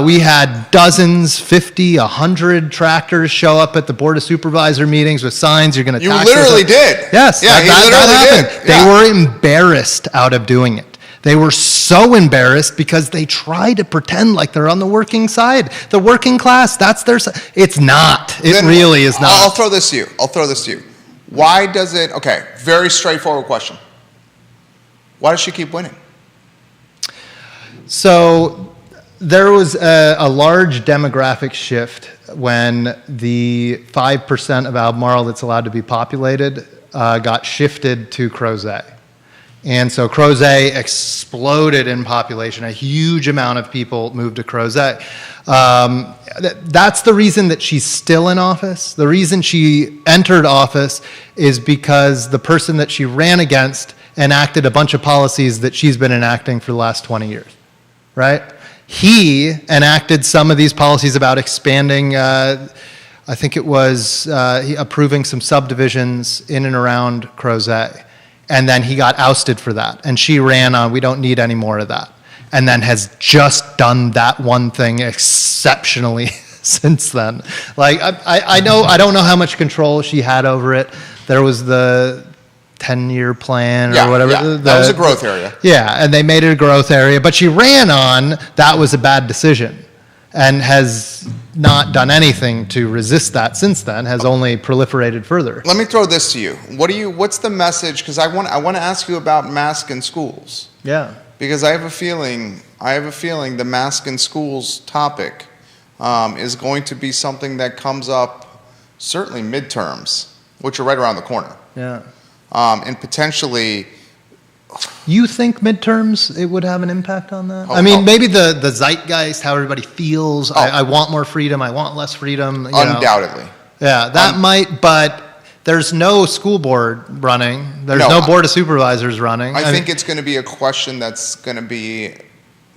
We had dozens, 50, 100 tractors show up at the Board of Supervisor meetings with signs, you're going to tax us. You literally did. Yes, yeah, that happened. Did. Yeah. They were embarrassed out of doing it. They were so embarrassed because they try to pretend like they're on the working side. The working class, that's their side. It's not. It really is not. I'll throw this to you. Why does it, very straightforward question. Why does she keep winning? So there was a large demographic shift when the 5% of Albemarle that's allowed to be populated got shifted to Crozet. And so Crozet exploded in population. A huge amount of people moved to Crozet. That's the reason that she's still in office. The reason she entered office is because the person that she ran against enacted a bunch of policies that she's been enacting for the last 20 years, right? He enacted some of these policies about expanding, I think it was approving some subdivisions in and around Crozet. And then he got ousted for that. And she ran on, we don't need any more of that. And then has just done that one thing exceptionally since then. Like, I don't know how much control she had over it. There was the 10-year plan or whatever. Yeah, that was a growth area. Yeah, and they made it a growth area. But she ran on, that was a bad decision. And has not done anything to resist that since then, has only proliferated further. Let me throw this to you. What's the message? Because I want to ask you about mask in schools. Yeah. Because I have a feeling the mask in schools topic is going to be something that comes up certainly midterms, which are right around the corner. Yeah. And potentially. You think midterms, it would have an impact on that? Maybe the zeitgeist, how everybody feels. I want more freedom. I want less freedom. Undoubtedly. Yeah, that might, but there's no school board running. There's no board of supervisors running. I think it's going to be a question that's going to be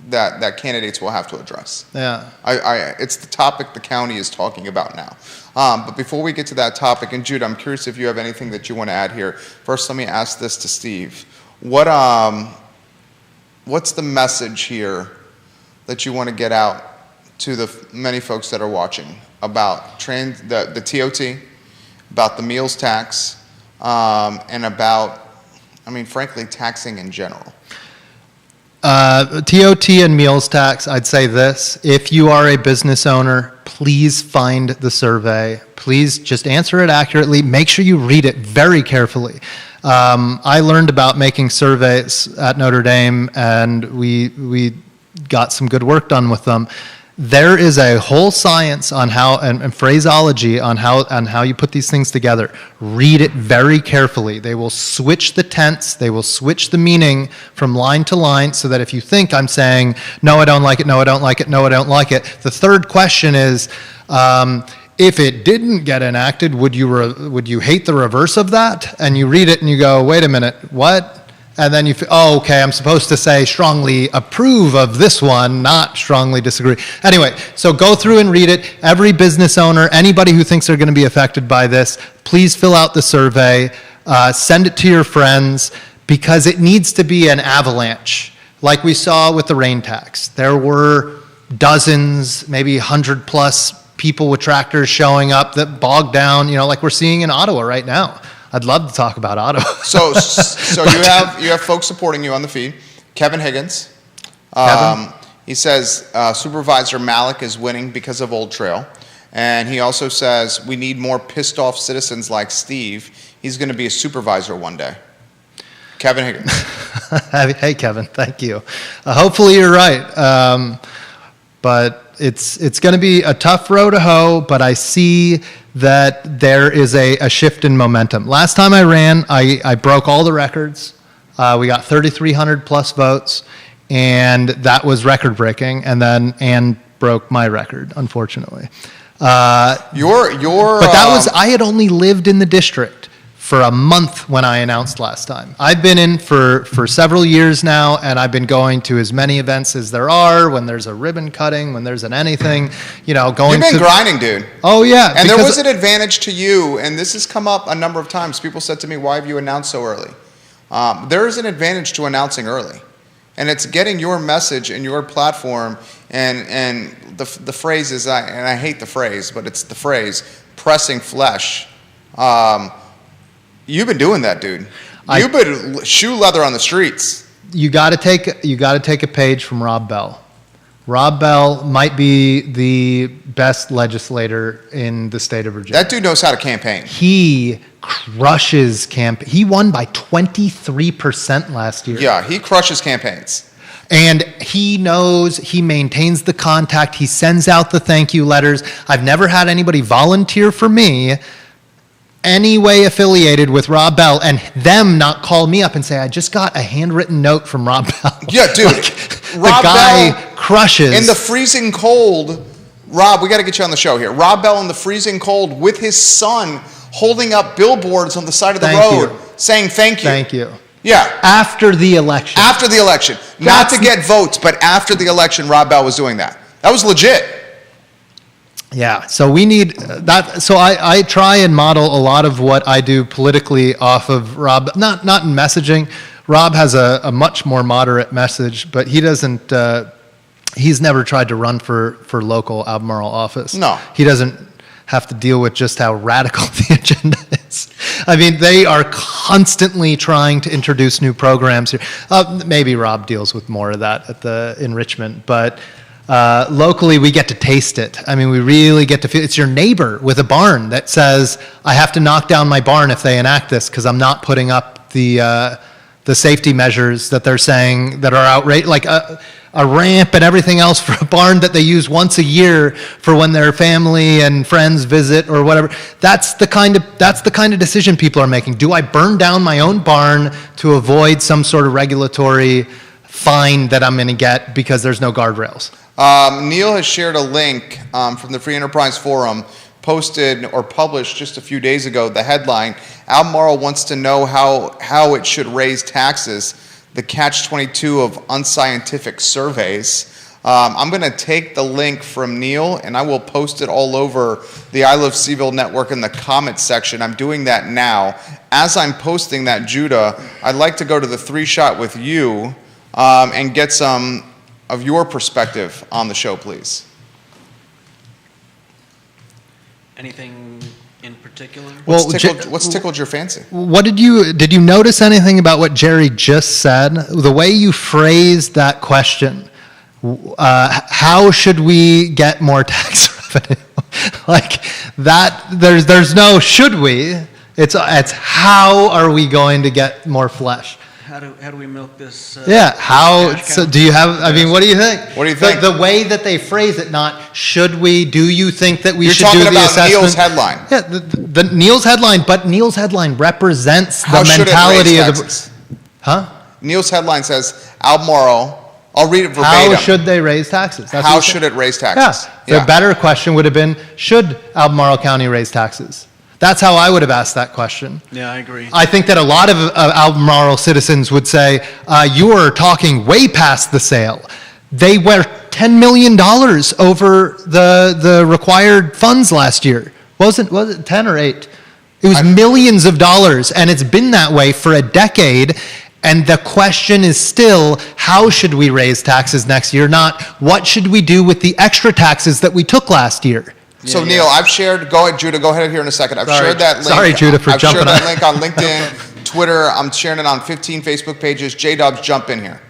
that candidates will have to address. Yeah. It's the topic the county is talking about now. But before we get to that topic, and Jude, I'm curious if you have anything that you want to add here. First, let me ask this to Steve. What's the message here that you want to get out to the many folks that are watching about the TOT, about the meals tax, and about, frankly, taxing in general? TOT and meals tax, I'd say this. If you are a business owner, please find the survey. Please just answer it accurately. Make sure you read it very carefully. I learned about making surveys at Notre Dame, and we got some good work done with them. There is a whole science on how and phraseology on how you put these things together. Read it very carefully. They will switch the tense. They will switch the meaning from line to line, so that if you think I'm saying no, I don't like it, no, I don't like it, no, I don't like it, the third question is, if it didn't get enacted, would you hate the reverse of that? And you read it and you go, wait a minute, what? And then okay, I'm supposed to say strongly approve of this one, not strongly disagree. Anyway, so go through and read it. Every business owner, anybody who thinks they're going to be affected by this, please fill out the survey, send it to your friends, because it needs to be an avalanche. Like we saw with the rain tax. There were dozens, maybe 100 plus people with tractors showing up that bogged down, like we're seeing in Ottawa right now. I'd love to talk about Ottawa. So you have folks supporting you on the feed. Kevin Higgins. He says Supervisor Malik is winning because of Old Trail. And he also says we need more pissed off citizens like Steve. He's going to be a supervisor one day. Kevin Higgins. Hey, Kevin, thank you. Hopefully you're right. But it's going to be a tough row to hoe, but I see that there is a shift in momentum. Last time I ran, I broke all the records. We got 3,300 plus votes, and that was record breaking. And then Ann broke my record, unfortunately. But that was, I had only lived in the district for a month when I announced last time. I've been in for several years now, and I've been going to as many events as there are, when there's a ribbon cutting, when there's an anything, You've been grinding, dude. Oh, yeah. And there was an advantage to you, and this has come up a number of times. People said to me, why have you announced so early? There is an advantage to announcing early. And it's getting your message and your platform, and the phrase is, and I hate the phrase, but it's the phrase, pressing flesh. You've been doing that, dude. You've been shoe leather on the streets. You got to take a page from Rob Bell. Rob Bell might be the best legislator in the state of Virginia. That dude knows how to campaign. He crushes campaign. He won by 23% last year. Yeah, he crushes campaigns. And he knows, he maintains the contact, he sends out the thank you letters. I've never had anybody volunteer for me any way affiliated with Rob Bell and them not call me up and say, I just got a handwritten note from Rob Bell. Yeah, dude. the Rob guy Bell crushes. in the freezing cold. Rob, we got to get you on the show here. Rob Bell in the freezing cold with his son holding up billboards on the side of the road saying thank you. Thank you. Yeah. After the election. After the election. Not to get votes, but after the election, Rob Bell was doing that. That was legit. Yeah, so we need that. So I try and model a lot of what I do politically off of Rob, not in messaging. Rob has a much more moderate message, but he doesn't, he's never tried to run for local Albemarle office. No. He doesn't have to deal with just how radical the agenda is. I mean, they are constantly trying to introduce new programs here. Maybe Rob deals with more of that in Richmond, but locally we get to taste it. I mean, we really get to feel, it's your neighbor with a barn that says, I have to knock down my barn if they enact this because I'm not putting up the safety measures that they're saying that are outrageous, like a ramp and everything else for a barn that they use once a year for when their family and friends visit or whatever. That's the kind of decision people are making. Do I burn down my own barn to avoid some sort of regulatory fine that I'm going to get because there's no guardrails? Neil has shared a link from the Free Enterprise Forum, posted or published just a few days ago, the headline, Albemarle wants to know how it should raise taxes, the catch-22 of unscientific surveys. I'm going to take the link from Neil and I will post it all over the I Love Seville network in the comments section. I'm doing that now. As I'm posting that, Judah, I'd like to go to the 3-shot with you and get some of your perspective on the show, please. Anything in particular? What's tickled your fancy? What did you notice anything about what Jerry just said? The way you phrased that question, how should we get more tax revenue? Like that, there's no should we. It's how are we going to get more flesh? How do we milk this? Yeah. How? So do you have? I mean, what do you think? What do you think? The way that they phrase it, not should we? Do you think that we You're should do the assessment? You're talking about Neil's headline. Yeah, the Neil's headline, but Neil's headline represents How the mentality of taxes? Neil's headline says Albemarle. I'll read it verbatim. How should they raise taxes? How should it raise taxes? Yeah. The better question would have been, should Albemarle County raise taxes? That's how I would have asked that question. Yeah, I agree. I think that a lot of Albemarle citizens would say, you are talking way past the sale. They were $10 million over the required funds last year. Was it 10 or 8? It was millions of dollars, and it's been that way for a decade. And the question is still, how should we raise taxes next year? Not, what should we do with the extra taxes that we took last year? So Neil, I've shared, go ahead, Judah, go ahead here in a second. I've shared that link. Sorry, Judah, for jumping on. I've shared that link on LinkedIn, Twitter. I'm sharing it on 15 Facebook pages. J-Dubs, jump in here.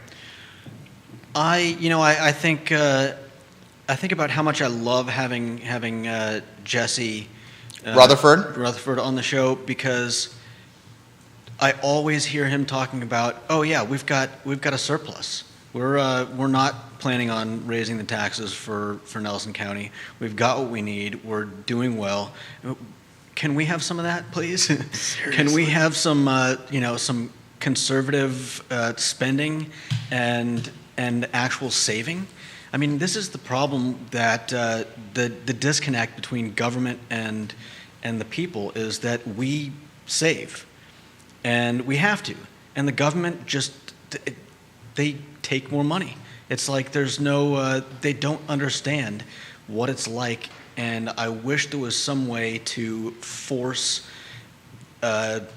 I think about how much I love having Jesse Rutherford on the show, because I always hear him talking about, oh yeah, we've got a surplus. We're not planning on raising the taxes for Nelson County. We've got what we need. We're doing well. Can we have some of that, please? Can we have some some conservative spending and actual saving? I mean, this is the problem, that the disconnect between government and the people is that we save, and we have to, and the government just they take more money. It's like there's no, they don't understand what it's like, and I wish there was some way to force. Well,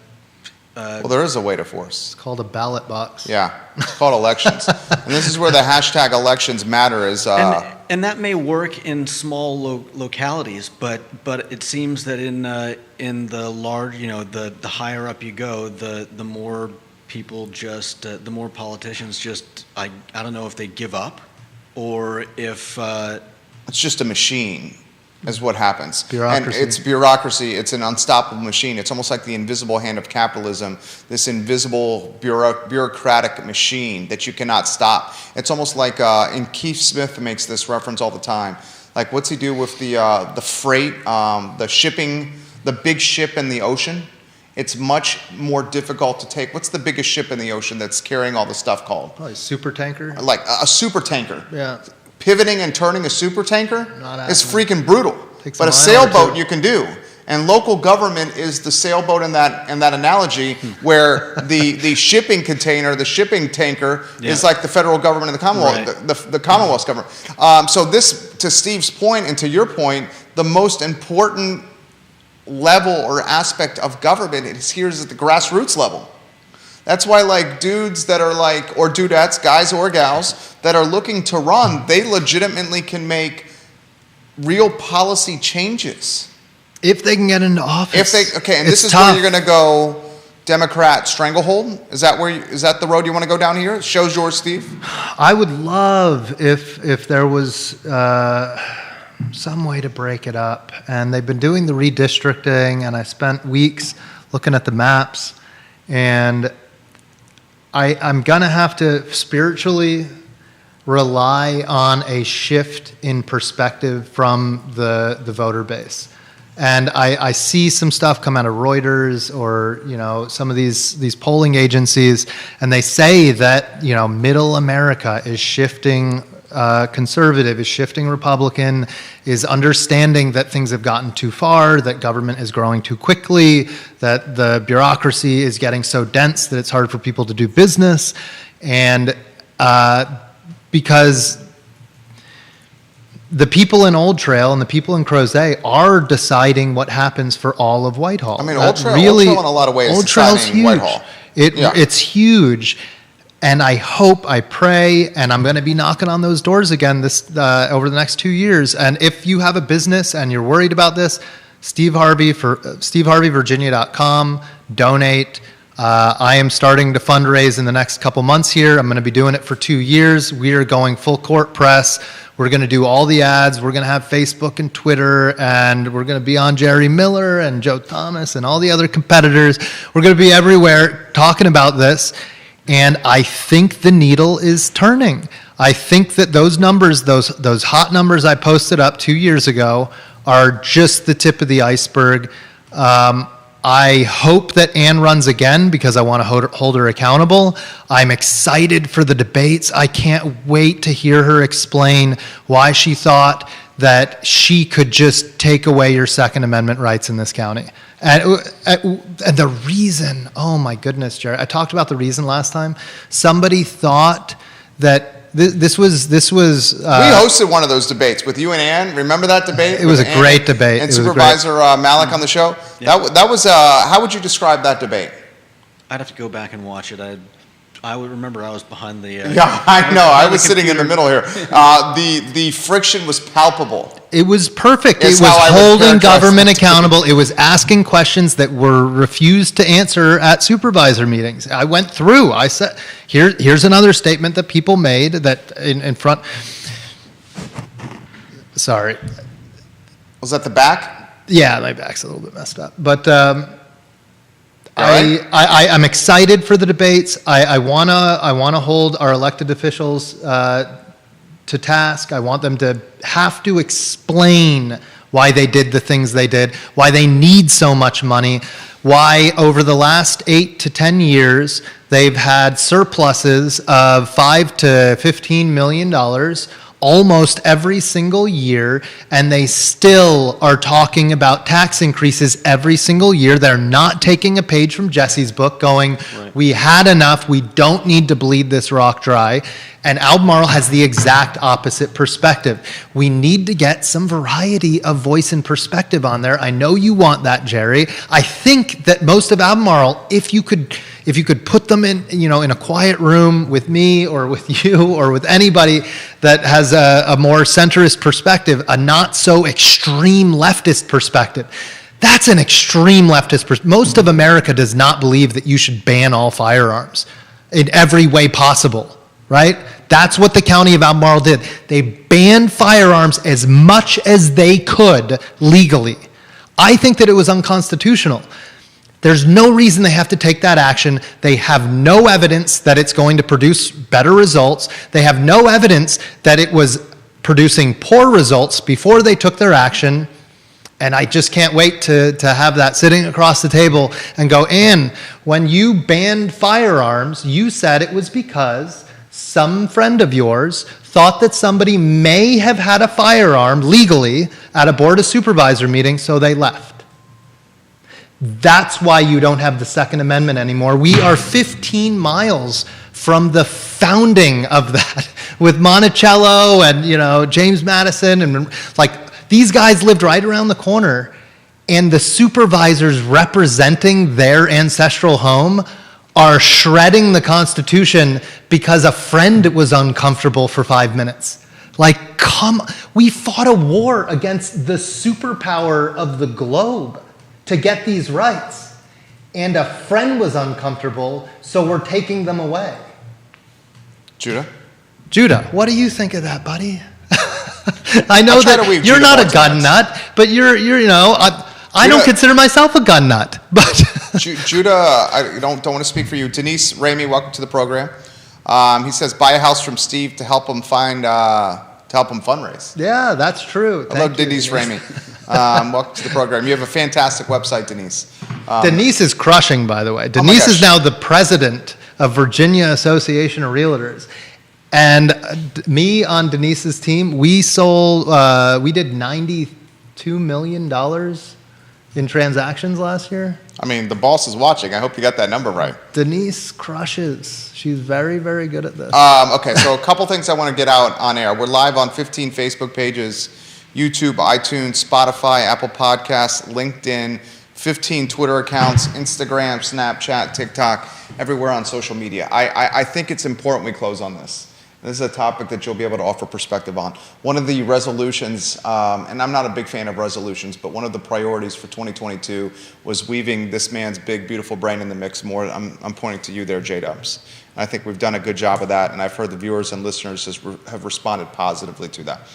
there is a way to force. It's called a ballot box. Yeah, it's called elections. And this is where the hashtag elections matter is... and that may work in small localities, but it seems that in the large, the higher up you go, the more people just, the more politicians just, I don't know if they give up or if... it's just a machine, is what happens. Bureaucracy. And it's bureaucracy. It's an unstoppable machine. It's almost like the invisible hand of capitalism, this invisible bureaucratic machine that you cannot stop. It's almost like, and Keith Smith makes this reference all the time, like what's he do with the freight, the shipping the big ship in the ocean, it's much more difficult to take. What's the biggest ship in the ocean that's carrying all the stuff called? Probably a super tanker. Like a super tanker. Yeah. Pivoting and turning a super tanker is freaking brutal. Takes But a mile or sailboat two. you can do. And local government is the sailboat in that analogy, where the shipping container, the shipping tanker, is like the federal government and the Commonwealth, Right. the Commonwealth's government. So this, to Steve's point and to your point, the most important level or aspect of government is here is at the grassroots level. That's why, like, dudes that are like, or dudettes, guys or gals, that are looking to run, they legitimately can make real policy changes. If they can get into office. And it's this is tough. where you're going to go Democrat stranglehold? Is that the road you want to go down here? Show's yours, Steve. I would love if there was some way to break it up. And they've been doing the redistricting, and I spent weeks looking at the maps, and I'm going to have to spiritually rely on a shift in perspective from the voter base. And I see some stuff come out of Reuters or, some of these polling agencies, and they say that, middle America is shifting conservative, is shifting Republican, is understanding that things have gotten too far, that government is growing too quickly, that the bureaucracy is getting so dense that it's hard for people to do business. And because the people in Old Trail and the people in Crozet are deciding what happens for all of Whitehall. I mean, Old Trail in a lot of ways is Old Trail's deciding huge. Whitehall. It's huge. And I hope, I pray, and I'm going to be knocking on those doors again over the next 2 years. And if you have a business and you're worried about this, Steve Harvey for steveharveyvirginia.com, donate. I am starting to fundraise in the next couple months here. I'm going to be doing it for 2 years. We are going full court press. We're going to do all the ads. We're going to have Facebook and Twitter, and we're going to be on Jerry Miller and Joe Thomas and all the other competitors. We're going to be everywhere talking about this. And I think the needle is turning. I think that those numbers, those hot numbers I posted up 2 years ago, are just the tip of the iceberg. I hope that Ann runs again because I want to hold her accountable. I'm excited for the debates. I can't wait to hear her explain why she thought that she could just take away your Second Amendment rights in this county. And the reason, oh my goodness, Jared, I talked about the reason last time. Somebody thought that this was. We hosted one of those debates with you and Ann. Remember that debate? It was a great debate. And Supervisor Malik on the show. Yeah. That was. How would you describe that debate? I'd have to go back and watch it. I would remember I was behind the. Yeah, I know. I was sitting in the middle here. The friction was palpable. It was perfect. It's It was how I would holding characterize government it. accountable. It was asking questions that were refused to answer at supervisor meetings. I went through. I said, here's another statement that people made that in front. Sorry. Was that the back? Yeah, my back's a little bit messed up. But right. I'm excited for the debates. I wanna hold our elected officials to task. I want them to have to explain why they did the things they did, why they need so much money, why over the last 8 to 10 years they've had surpluses of $5 to $15 million almost every single year, and they still are talking about tax increases every single year. They're not taking a page from Jesse's book going, we had enough, we don't need to bleed this rock dry. And Albemarle has the exact opposite perspective. We need to get some variety of voice and perspective on there. I know you want that, Jerry. I think that most of Albemarle, if you could put them in a quiet room with me or with you or with anybody that has a more centrist perspective, a not so extreme leftist perspective, that's an extreme leftist perspective. Most of America does not believe that you should ban all firearms in every way possible, right? That's what the county of Albemarle did. They banned firearms as much as they could legally. I think that it was unconstitutional. There's no reason they have to take that action. They have no evidence that it's going to produce better results. They have no evidence that it was producing poor results before they took their action. And I just can't wait to have that sitting across the table and go, Ann, when you banned firearms, you said it was because some friend of yours thought that somebody may have had a firearm legally at a Board of Supervisor meeting, so they left. That's why you don't have the Second Amendment anymore. We are 15 miles from the founding of that with Monticello and, James Madison and these guys lived right around the corner, and the supervisors representing their ancestral home are shredding the Constitution because a friend was uncomfortable for 5 minutes. We fought a war against the superpower of the globe to get these rights, and a friend was uncomfortable, so we're taking them away. Judah, what do you think of that, buddy? I know that you're not a gun nut, but I don't consider myself a gun nut. But Judah, I don't want to speak for you. Denise Ramey, welcome to the program. He says buy a house from Steve to help him fundraise. Yeah, that's true. Hello, Denise Ramey. Welcome to the program. You have a fantastic website, Denise. Denise is crushing, by the way. Denise is now the president of Virginia Association of Realtors. And me on Denise's team, we did $92 million in transactions last year. I mean, the boss is watching. I hope you got that number right. Denise crushes. She's very, very good at this. Okay, so a couple things I want to get out on air. We're live on 15 Facebook pages, YouTube, iTunes, Spotify, Apple Podcasts, LinkedIn, 15 Twitter accounts, Instagram, Snapchat, TikTok, everywhere on social media. I think it's important we close on this. This is a topic that you'll be able to offer perspective on. One of the resolutions, and I'm not a big fan of resolutions, but one of the priorities for 2022 was weaving this man's big, beautiful brain in the mix more. I'm pointing to you there, J-Dubs. I think we've done a good job of that, and I've heard the viewers and listeners have responded positively to that.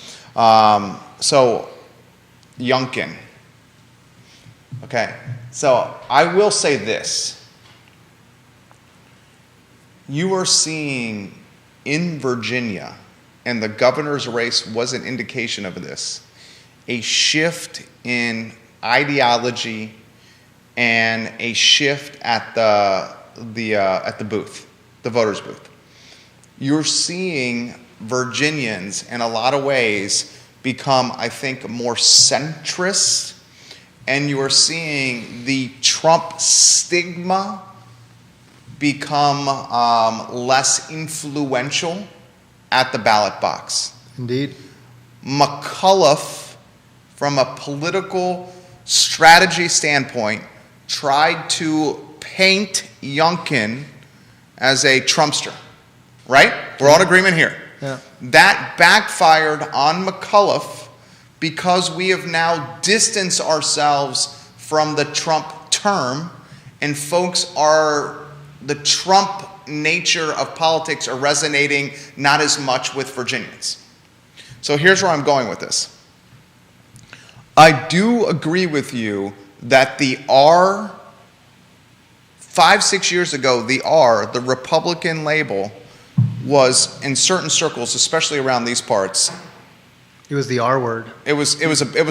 So, Youngkin. Okay, so I will say this. You are seeing in Virginia, and the governor's race was an indication of this, a shift in ideology and a shift at the booth, the voters' booth. You're seeing Virginians, in a lot of ways, become, I think, more centrist, and you are seeing the Trump stigma become less influential at the ballot box. Indeed. McAuliffe, from a political strategy standpoint, tried to paint Youngkin as a Trumpster, right? We're all in agreement here. Yeah. That backfired on McAuliffe because we have now distanced ourselves from the Trump term, and the Trump nature of politics are resonating not as much with Virginians. So here's where I'm going with this. I do agree with you that the 5-6 years ago, the Republican label was, in certain circles, especially around these parts, It was the R word. it was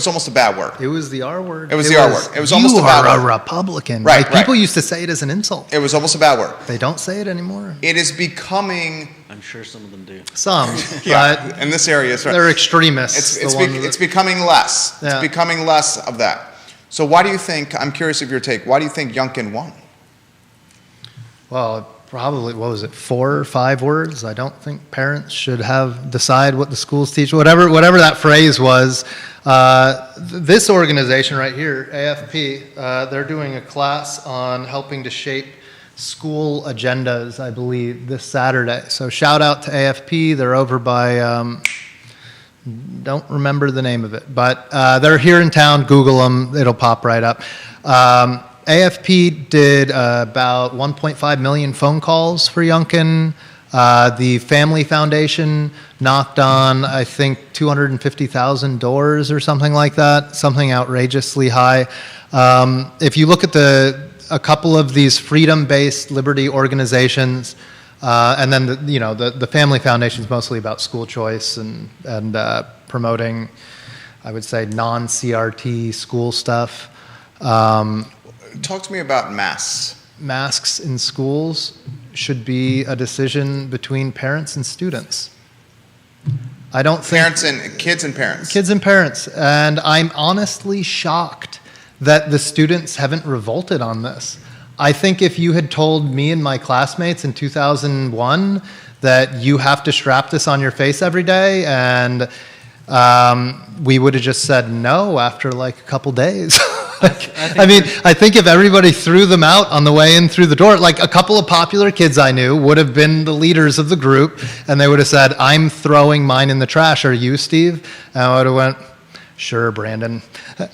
almost a bad word. It was the R word. It was the R word. It was almost a bad You are word. a Republican. Right, People right. used to say it as an insult. It was almost a bad word. They don't say it anymore. It is becoming, I'm sure some of them do. Some, yeah, but in this area, it's they're extremists. it's becoming less. Yeah. It's becoming less of that. So why do you think, I'm curious of your take, why do you think Youngkin won? Well, probably, 4 or 5 words? I don't think parents should decide what the schools teach. Whatever that phrase was. This organization right here, AFP, they're doing a class on helping to shape school agendas, I believe, this Saturday. So shout out to AFP. They're over by, don't remember the name of it, but they're here in town. Google them. It'll pop right up. AFP did about 1.5 million phone calls for Youngkin. The Family Foundation knocked on, I think, 250,000 doors or something like that, something outrageously high. If you look at a couple of these freedom-based liberty organizations, and then the Family Foundation is mostly about school choice and promoting I would say, non-CRT school stuff. Talk to me about masks. Masks in schools should be a decision between parents and students. I don't think... Kids and parents. Kids and parents. And I'm honestly shocked that the students haven't revolted on this. I think if you had told me and my classmates in 2001 that you have to strap this on your face every day, and we would have just said no after like a couple days. I think if everybody threw them out on the way in through the door, like a couple of popular kids I knew would have been the leaders of the group, and they would have said, "I'm throwing mine in the trash. Are you, Steve?" And I would have went, "Sure, Brandon."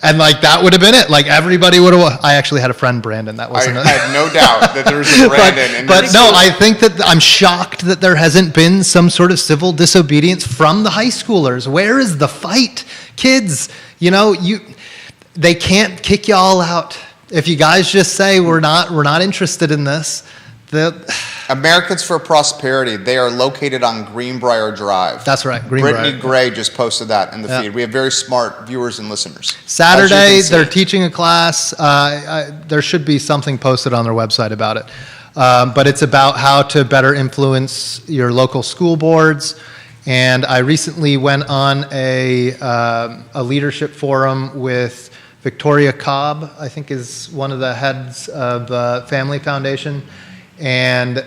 And like that would have been it. Like everybody would have. I actually had a friend, Brandon. That wasn't. I had no doubt that there was a Brandon. but no, I think that I'm shocked that there hasn't been some sort of civil disobedience from the high schoolers. Where is the fight, kids? They can't kick y'all out if you guys just say we're not interested in this. Americans for Prosperity, they are located on Greenbrier Drive. That's right, Greenbrier. Brittany Gray just posted that in the feed. We have very smart viewers and listeners. Saturday, they're teaching a class. There should be something posted on their website about it. But it's about how to better influence your local school boards. And I recently went on a leadership forum with Victoria Cobb, I think is one of the heads of Family Foundation. And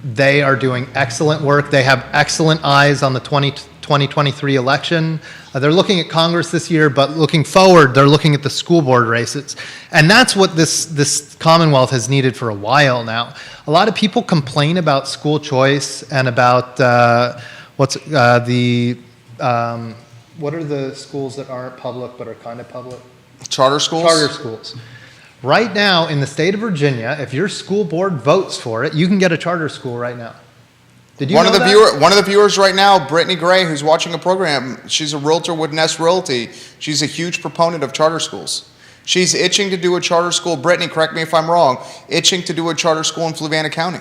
they are doing excellent work. They have excellent eyes on the 2023 election. They're looking at Congress this year, but looking forward, they're looking at the school board races. And that's what this Commonwealth has needed for a while now. A lot of people complain about school choice and about what are the schools that aren't public but are kind of public? Charter schools? Charter schools. Right now, in the state of Virginia, if your school board votes for it, you can get a charter school right now. Did you know that? One of the viewers right now, Brittany Gray, who's watching a program, she's a realtor with Nest Realty. She's a huge proponent of charter schools. She's itching to do a charter school. Brittany, correct me if I'm wrong, itching to do a charter school in Fluvanna County.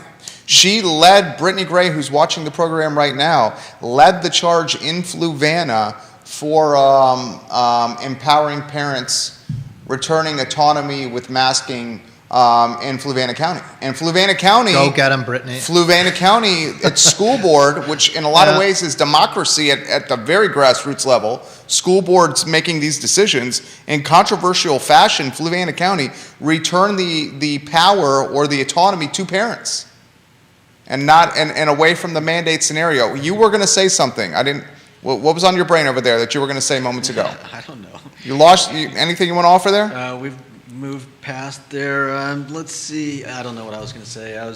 Brittany Gray, who's watching the program right now, led the charge in Fluvanna for empowering parents, returning autonomy with masking in Fluvanna County. And Fluvanna County... Go get them, Brittany. Fluvanna County, its school board, which in a lot of ways is democracy at the very grassroots level, school boards making these decisions, in controversial fashion, Fluvanna County returned the power or the autonomy to parents. And away from the mandate scenario. You were going to say something. I didn't... What was on your brain over there that you were going to say moments ago? I don't know. You lost... anything you want to offer there? We've moved past there. Let's see. I don't know what I was going to say. I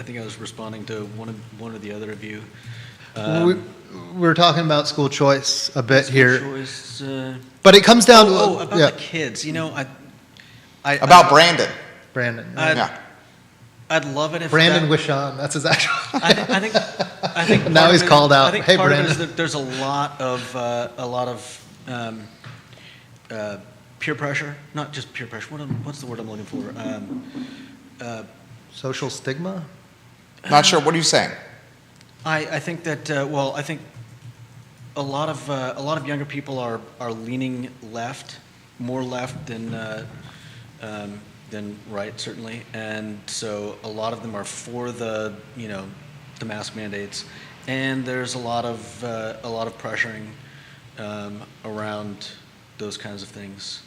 think I was responding to one or the other of you. We were talking about school choice a bit here. Choice, but it comes down to... about the kids. About Brandon. Brandon. I'd love it if Brandon Wishon, that's his actual I think now he's called out. I think hey, part Brandon. of it is that there's a lot of peer pressure, not just peer pressure. What's the word I'm looking for? Social stigma? Not sure. What are you saying? I think that I think a lot of younger people are leaning left, more left than right, certainly, and so a lot of them are for the mask mandates, and there's a lot of pressuring around those kinds of things,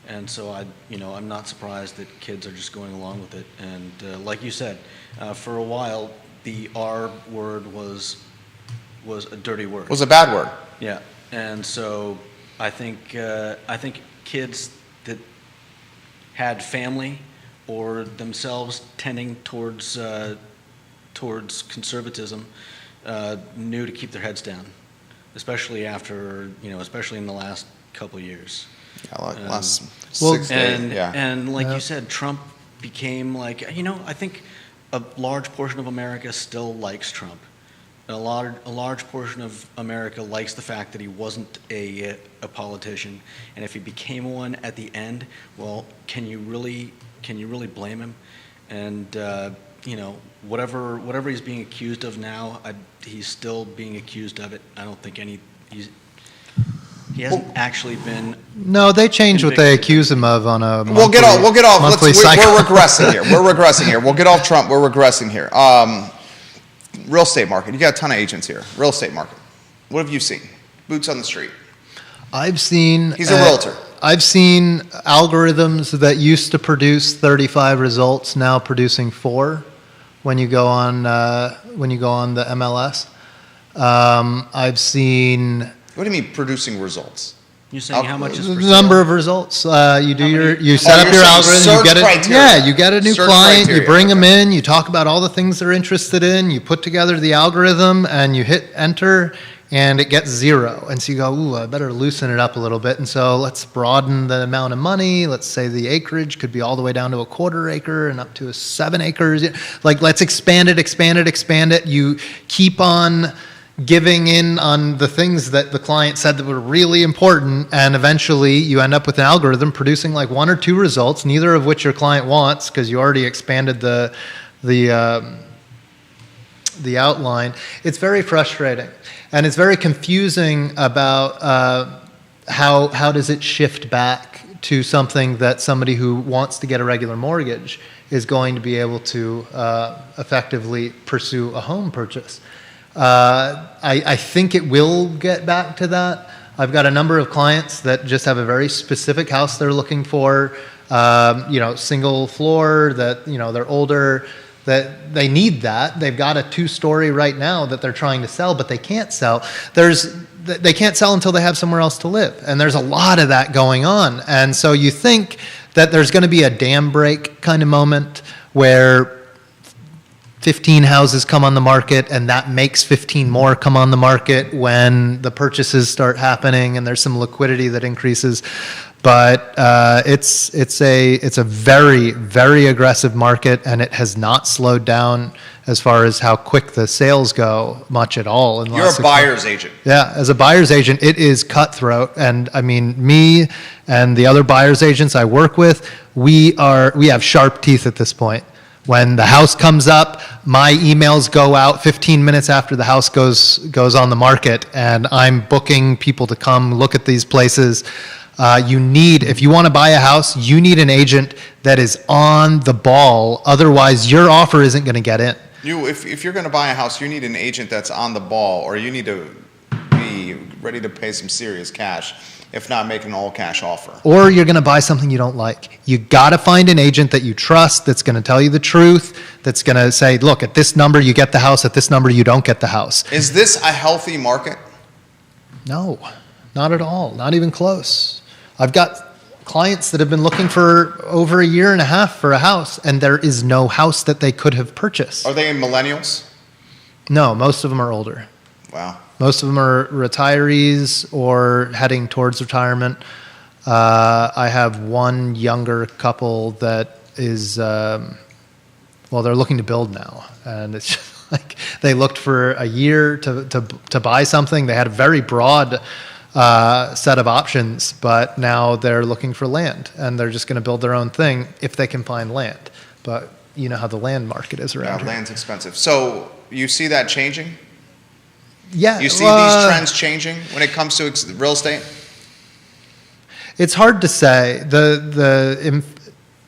and so I'm not surprised that kids are just going along with it, and like you said, for a while the R word was a dirty word. Was a bad word. Yeah, and so I think kids that had family or themselves tending towards conservatism knew to keep their heads down, especially especially in the last couple of years. Yeah, last 6 days. And like you said, Trump became I think a large portion of America still likes Trump. A large portion of America likes the fact that he wasn't a politician, and if he became one at the end, well, can you really blame him? And whatever he's being accused of now, he's still being accused of it. I don't think He hasn't actually been. No, they change what they accuse him of on a We'll get off. monthly cycle. We're regressing here. We're regressing here. We'll get off Trump. We're regressing here. Real estate market. You got a ton of agents here. Real estate market. What have you seen? Boots on the street. I've seen. He's a realtor. I've seen algorithms that used to produce 35 results now producing 4 when you go on the MLS. I've seen. What do you mean producing results? You're saying how much is for The sale? number of results. You set up you're your saying algorithm. You search get it. criteria. Yeah, you get a new Search client. criteria, You bring them okay. in. You talk about all the things they're interested in. You put together the algorithm, and you hit enter, and it gets 0. And so you go, ooh, I better loosen it up a little bit. And so let's broaden the amount of money. Let's say the acreage could be all the way down to a 1/4 acre and up to 7 acres. Like, let's expand it. You keep on giving in on the things that the client said that were really important, and eventually you end up with an algorithm producing like 1 or 2 results, neither of which your client wants because you already expanded the outline. It's very frustrating, and it's very confusing about how does it shift back to something that somebody who wants to get a regular mortgage is going to be able to effectively pursue a home purchase. I think it will get back to that. I've got a number of clients that just have a very specific house they're looking for, single floor, that, they're older, that they need that. They've got a 2-story right now that they're trying to sell, but they can't sell. They can't sell until they have somewhere else to live. And there's a lot of that going on. And so you think that there's going to be a dam break kind of moment where 15 houses come on the market, and that makes 15 more come on the market when the purchases start happening, and there's some liquidity that increases. But it's a very, very aggressive market, and it has not slowed down as far as how quick the sales go much at all. You're a buyer's agent. Yeah, as a buyer's agent, it is cutthroat. And I mean, me and the other buyer's agents I work with, we have sharp teeth at this point. When the house comes up, my emails go out 15 minutes after the house goes on the market, and I'm booking people to come look at these places. If you want to buy a house, you need an agent that is on the ball. Otherwise, your offer isn't going to get in. If you're going to buy a house, you need an agent that's on the ball, or you need to be ready to pay some serious cash, if not make an all-cash offer. Or you're going to buy something you don't like. You got to find an agent that you trust, that's going to tell you the truth, that's going to say, look, at this number you get the house, at this number you don't get the house. Is this a healthy market? No, not at all. Not even close. I've got clients that have been looking for over a year and a half for a house, and there is no house that they could have purchased. Are they millennials? No, most of them are older. Wow. Most of them are retirees or heading towards retirement. I have one younger couple that is, they're looking to build now. And it's just like they looked for a year to buy something. They had a very broad set of options, but now they're looking for land. And they're just going to build their own thing if they can find land. But you know how the land market is around here. Land's expensive. So you see that changing? Yeah. You see these trends changing when it comes to real estate? It's hard to say. The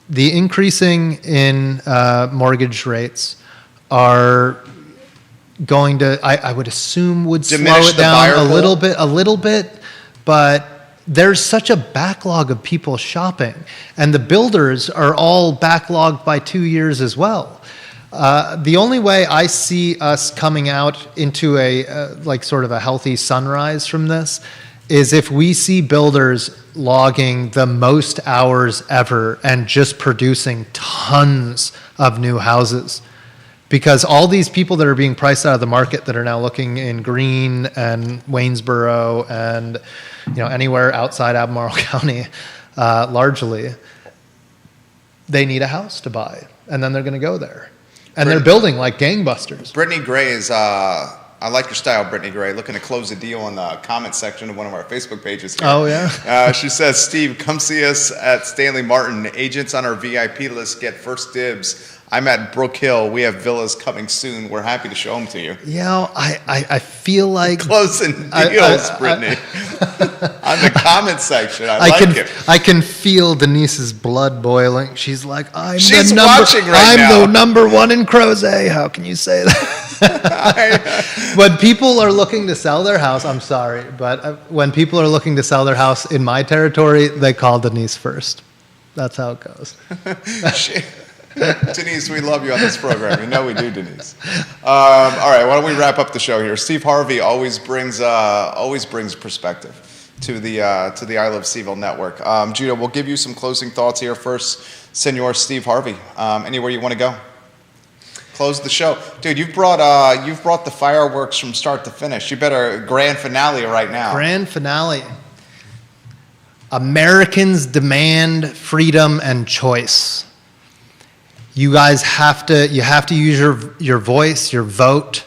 increasing in mortgage rates are going to, I would assume, would Diminish slow it the down buyer a pool? little bit, but there's such a backlog of people shopping, and the builders are all backlogged by 2 years as well. The only way I see us coming out into sort of a healthy sunrise from this is if we see builders logging the most hours ever and just producing tons of new houses. Because all these people that are being priced out of the market that are now looking in Greene and Waynesboro and anywhere outside Albemarle County, largely, they need a house to buy, and then they're going to go there. And they're building like gangbusters. Brittany Gray is, I like your style, Brittany Gray, looking to close a deal in the comment section of one of our Facebook pages here. Oh, yeah? She says, Steve, come see us at Stanley Martin. Agents on our VIP list get first dibs I'm at Brook Hill. We have villas coming soon. We're happy to show them to you. You know, I feel like Closing deals, Brittany. On the comment section, I like it. I can feel Denise's blood boiling. She's like, She's watching right now. I'm the number one in Crozet. How can you say that? When people are looking to sell their house, I'm sorry, but when people are looking to sell their house in my territory, they call Denise first. That's how it goes. Denise, we love you on this program. You know we do, Denise. All right, why don't we wrap up the show here? Steve Harvey always brings perspective to the I Love Seville network. Judah, we'll give you some closing thoughts here first. Senor Steve Harvey, anywhere you want to go? Close the show, dude. You've brought the fireworks from start to finish. You better grand finale right now. Grand finale. Americans demand freedom and choice. You guys have to use your voice, your vote.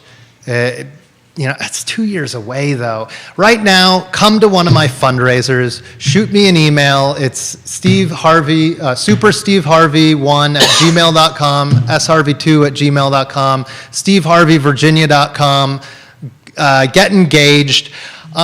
It's 2 years away though. Right now, come to one of my fundraisers. Shoot me an email. It's Steve Harvey, supersteveharvey1@gmail.com, sharvey2@gmail.com, steveharveyvirginia.com. Get engaged.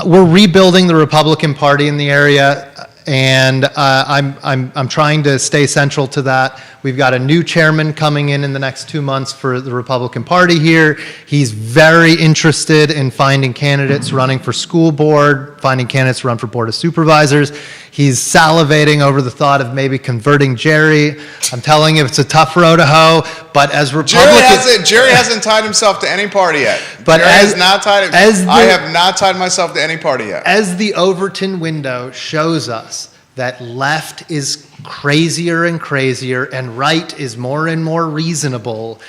We're rebuilding the Republican Party in the area, and I'm trying to stay central to that. We've got a new chairman coming in the next 2 months for the Republican Party here. He's very interested in finding candidates running for school board, finding candidates to run for board of supervisors. He's salivating over the thought of maybe converting Jerry. I'm telling you, it's a tough row to hoe, but as Republicans... Jerry hasn't tied himself to any party yet. But Jerry has not tied... I have not tied myself to any party yet. As the Overton window shows us, that left is crazier and crazier and right is more and more reasonable,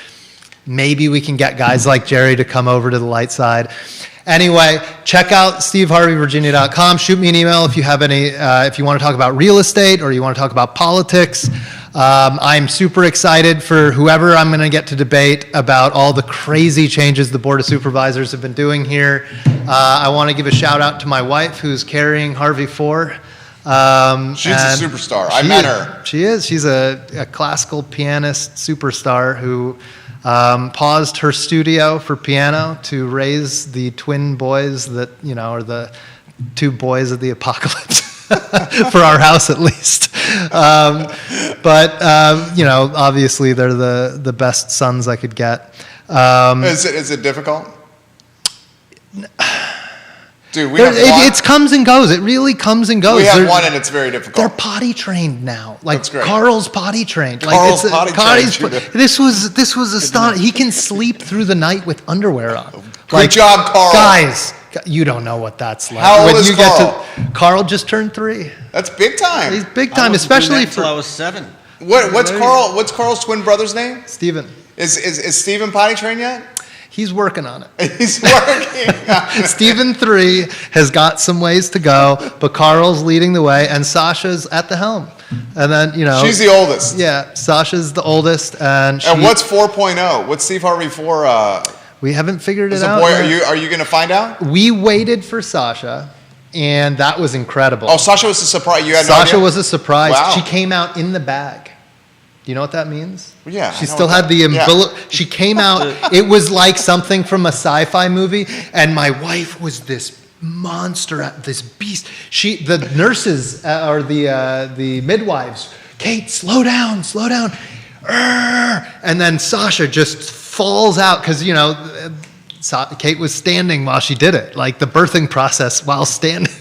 maybe we can get guys like Jerry to come over to the light side. Anyway, check out steveharveyvirginia.com. Shoot me an email if you have any, if you want to talk about real estate or you want to talk about politics. I'm super excited for whoever I'm going to get to debate about all the crazy changes the Board of Supervisors have been doing here. I want to give a shout out to my wife who's carrying Harvey 4. She's a superstar. I met her. She is. She's a classical pianist superstar who paused her studio for piano to raise the twin boys that, are the two boys of the apocalypse. For our house, at least. But obviously they're the best sons I could get. Is it difficult? Dude, it comes and goes. It really comes and goes. We have one, and it's very difficult. They're potty trained now. That's great. Carl's potty trained. Carl's potty trained. This was astonishing. He can sleep through the night with underwear on. Good job, Carl. Guys, you don't know what that's like. How old is Carl? Carl just turned 3. That's big time. He's big time, especially for. I was 7. What's Carl's twin brother's name? Steven. Is Steven potty trained yet? He's working on it. He's working on it. Stephen 3 has got some ways to go, but Carl's leading the way, and Sasha's at the helm. And then, she's the oldest. Yeah, Sasha's the oldest. And what's 4.0? What's Steve Harvey 4? We haven't figured it out. Are you going to find out? We waited for Sasha, and that was incredible. Oh, Sasha was a surprise. You had no Sasha idea? was a surprise. Wow. She came out in the bag. Do you know what that means? Yeah. She still had the umbilical. Yeah. She came out. It was like something from a sci-fi movie. And my wife was this monster, this beast. The nurses or the midwives, Kate, slow down. And then Sasha just falls out because Kate was standing while she did it, like the birthing process while standing.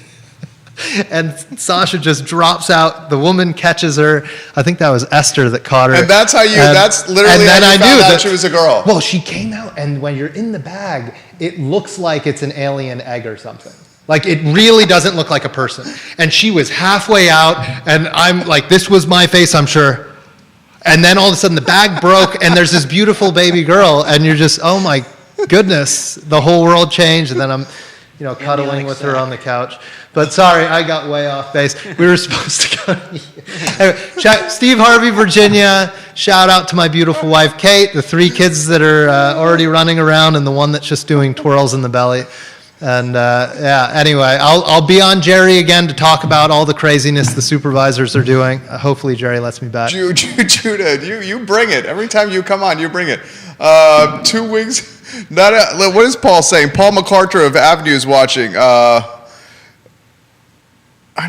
And Sasha just drops out. The woman catches her. I think that was Esther that caught her. And that's that's literally how you found out she was a girl. Well, she came out, and when you're in the bag, it looks like it's an alien egg or something. Like, it really doesn't look like a person. And she was halfway out, and I'm like, this was my face, I'm sure. And then all of a sudden the bag broke, and there's this beautiful baby girl, and you're just, oh my goodness, the whole world changed. And then I'm, cuddling with her on the couch. But sorry, I got way off base. We were supposed to go. Anyway, Steve Harvey, Virginia. Shout out to my beautiful wife, Kate, the 3 kids that are already running around, and the one that's just doing twirls in the belly. And yeah, anyway, I'll be on Jerry again to talk about all the craziness the supervisors are doing. Hopefully Jerry lets me back. Judah, you bring it. Every time you come on, you bring it. 2 weeks. What is Paul saying? Paul McCarter of Avenue is watching. I'm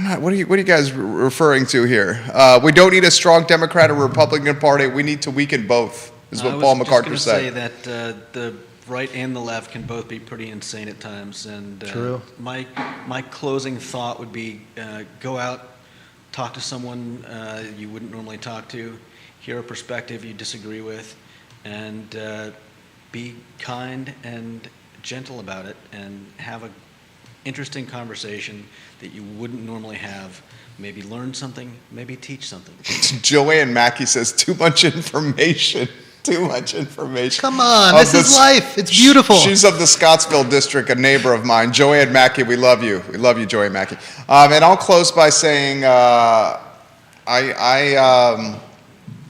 not. What are you guys referring to here? We don't need a strong Democrat or Republican Party. We need to weaken both. Is what Paul McCarter said. I was just going to say that the right and the left can both be pretty insane at times. And True. My closing thought would be go out, talk to someone you wouldn't normally talk to, hear a perspective you disagree with, and be kind and gentle about it, and have an interesting conversation that you wouldn't normally have. Maybe learn something, maybe teach something. Joanne Mackey says too much information. Too much information. Come on, this is life. It's beautiful. She's of the Scottsville district, a neighbor of mine. Joanne Mackey, we love you. We love you, Joanne Mackey. And I'll close by saying I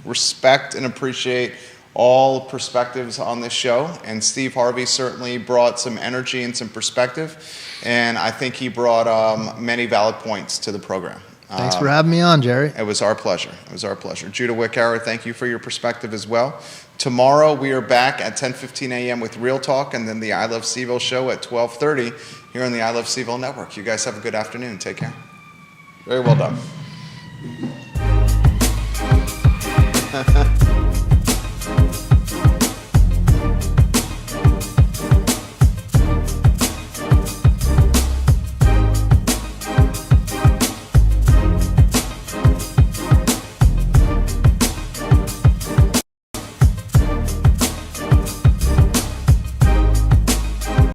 respect and appreciate all perspectives on this show. And Steve Harvey certainly brought some energy and some perspective. And I think he brought many valid points to the program. Thanks for having me on, Jerry. It was our pleasure. It was our pleasure. Judah Wickhauer, thank you for your perspective as well. Tomorrow we are back at 10:15 a.m. with Real Talk, and then the I Love Seville show at 12:30 here on the I Love Seville Network. You guys have a good afternoon. Take care. Very well done.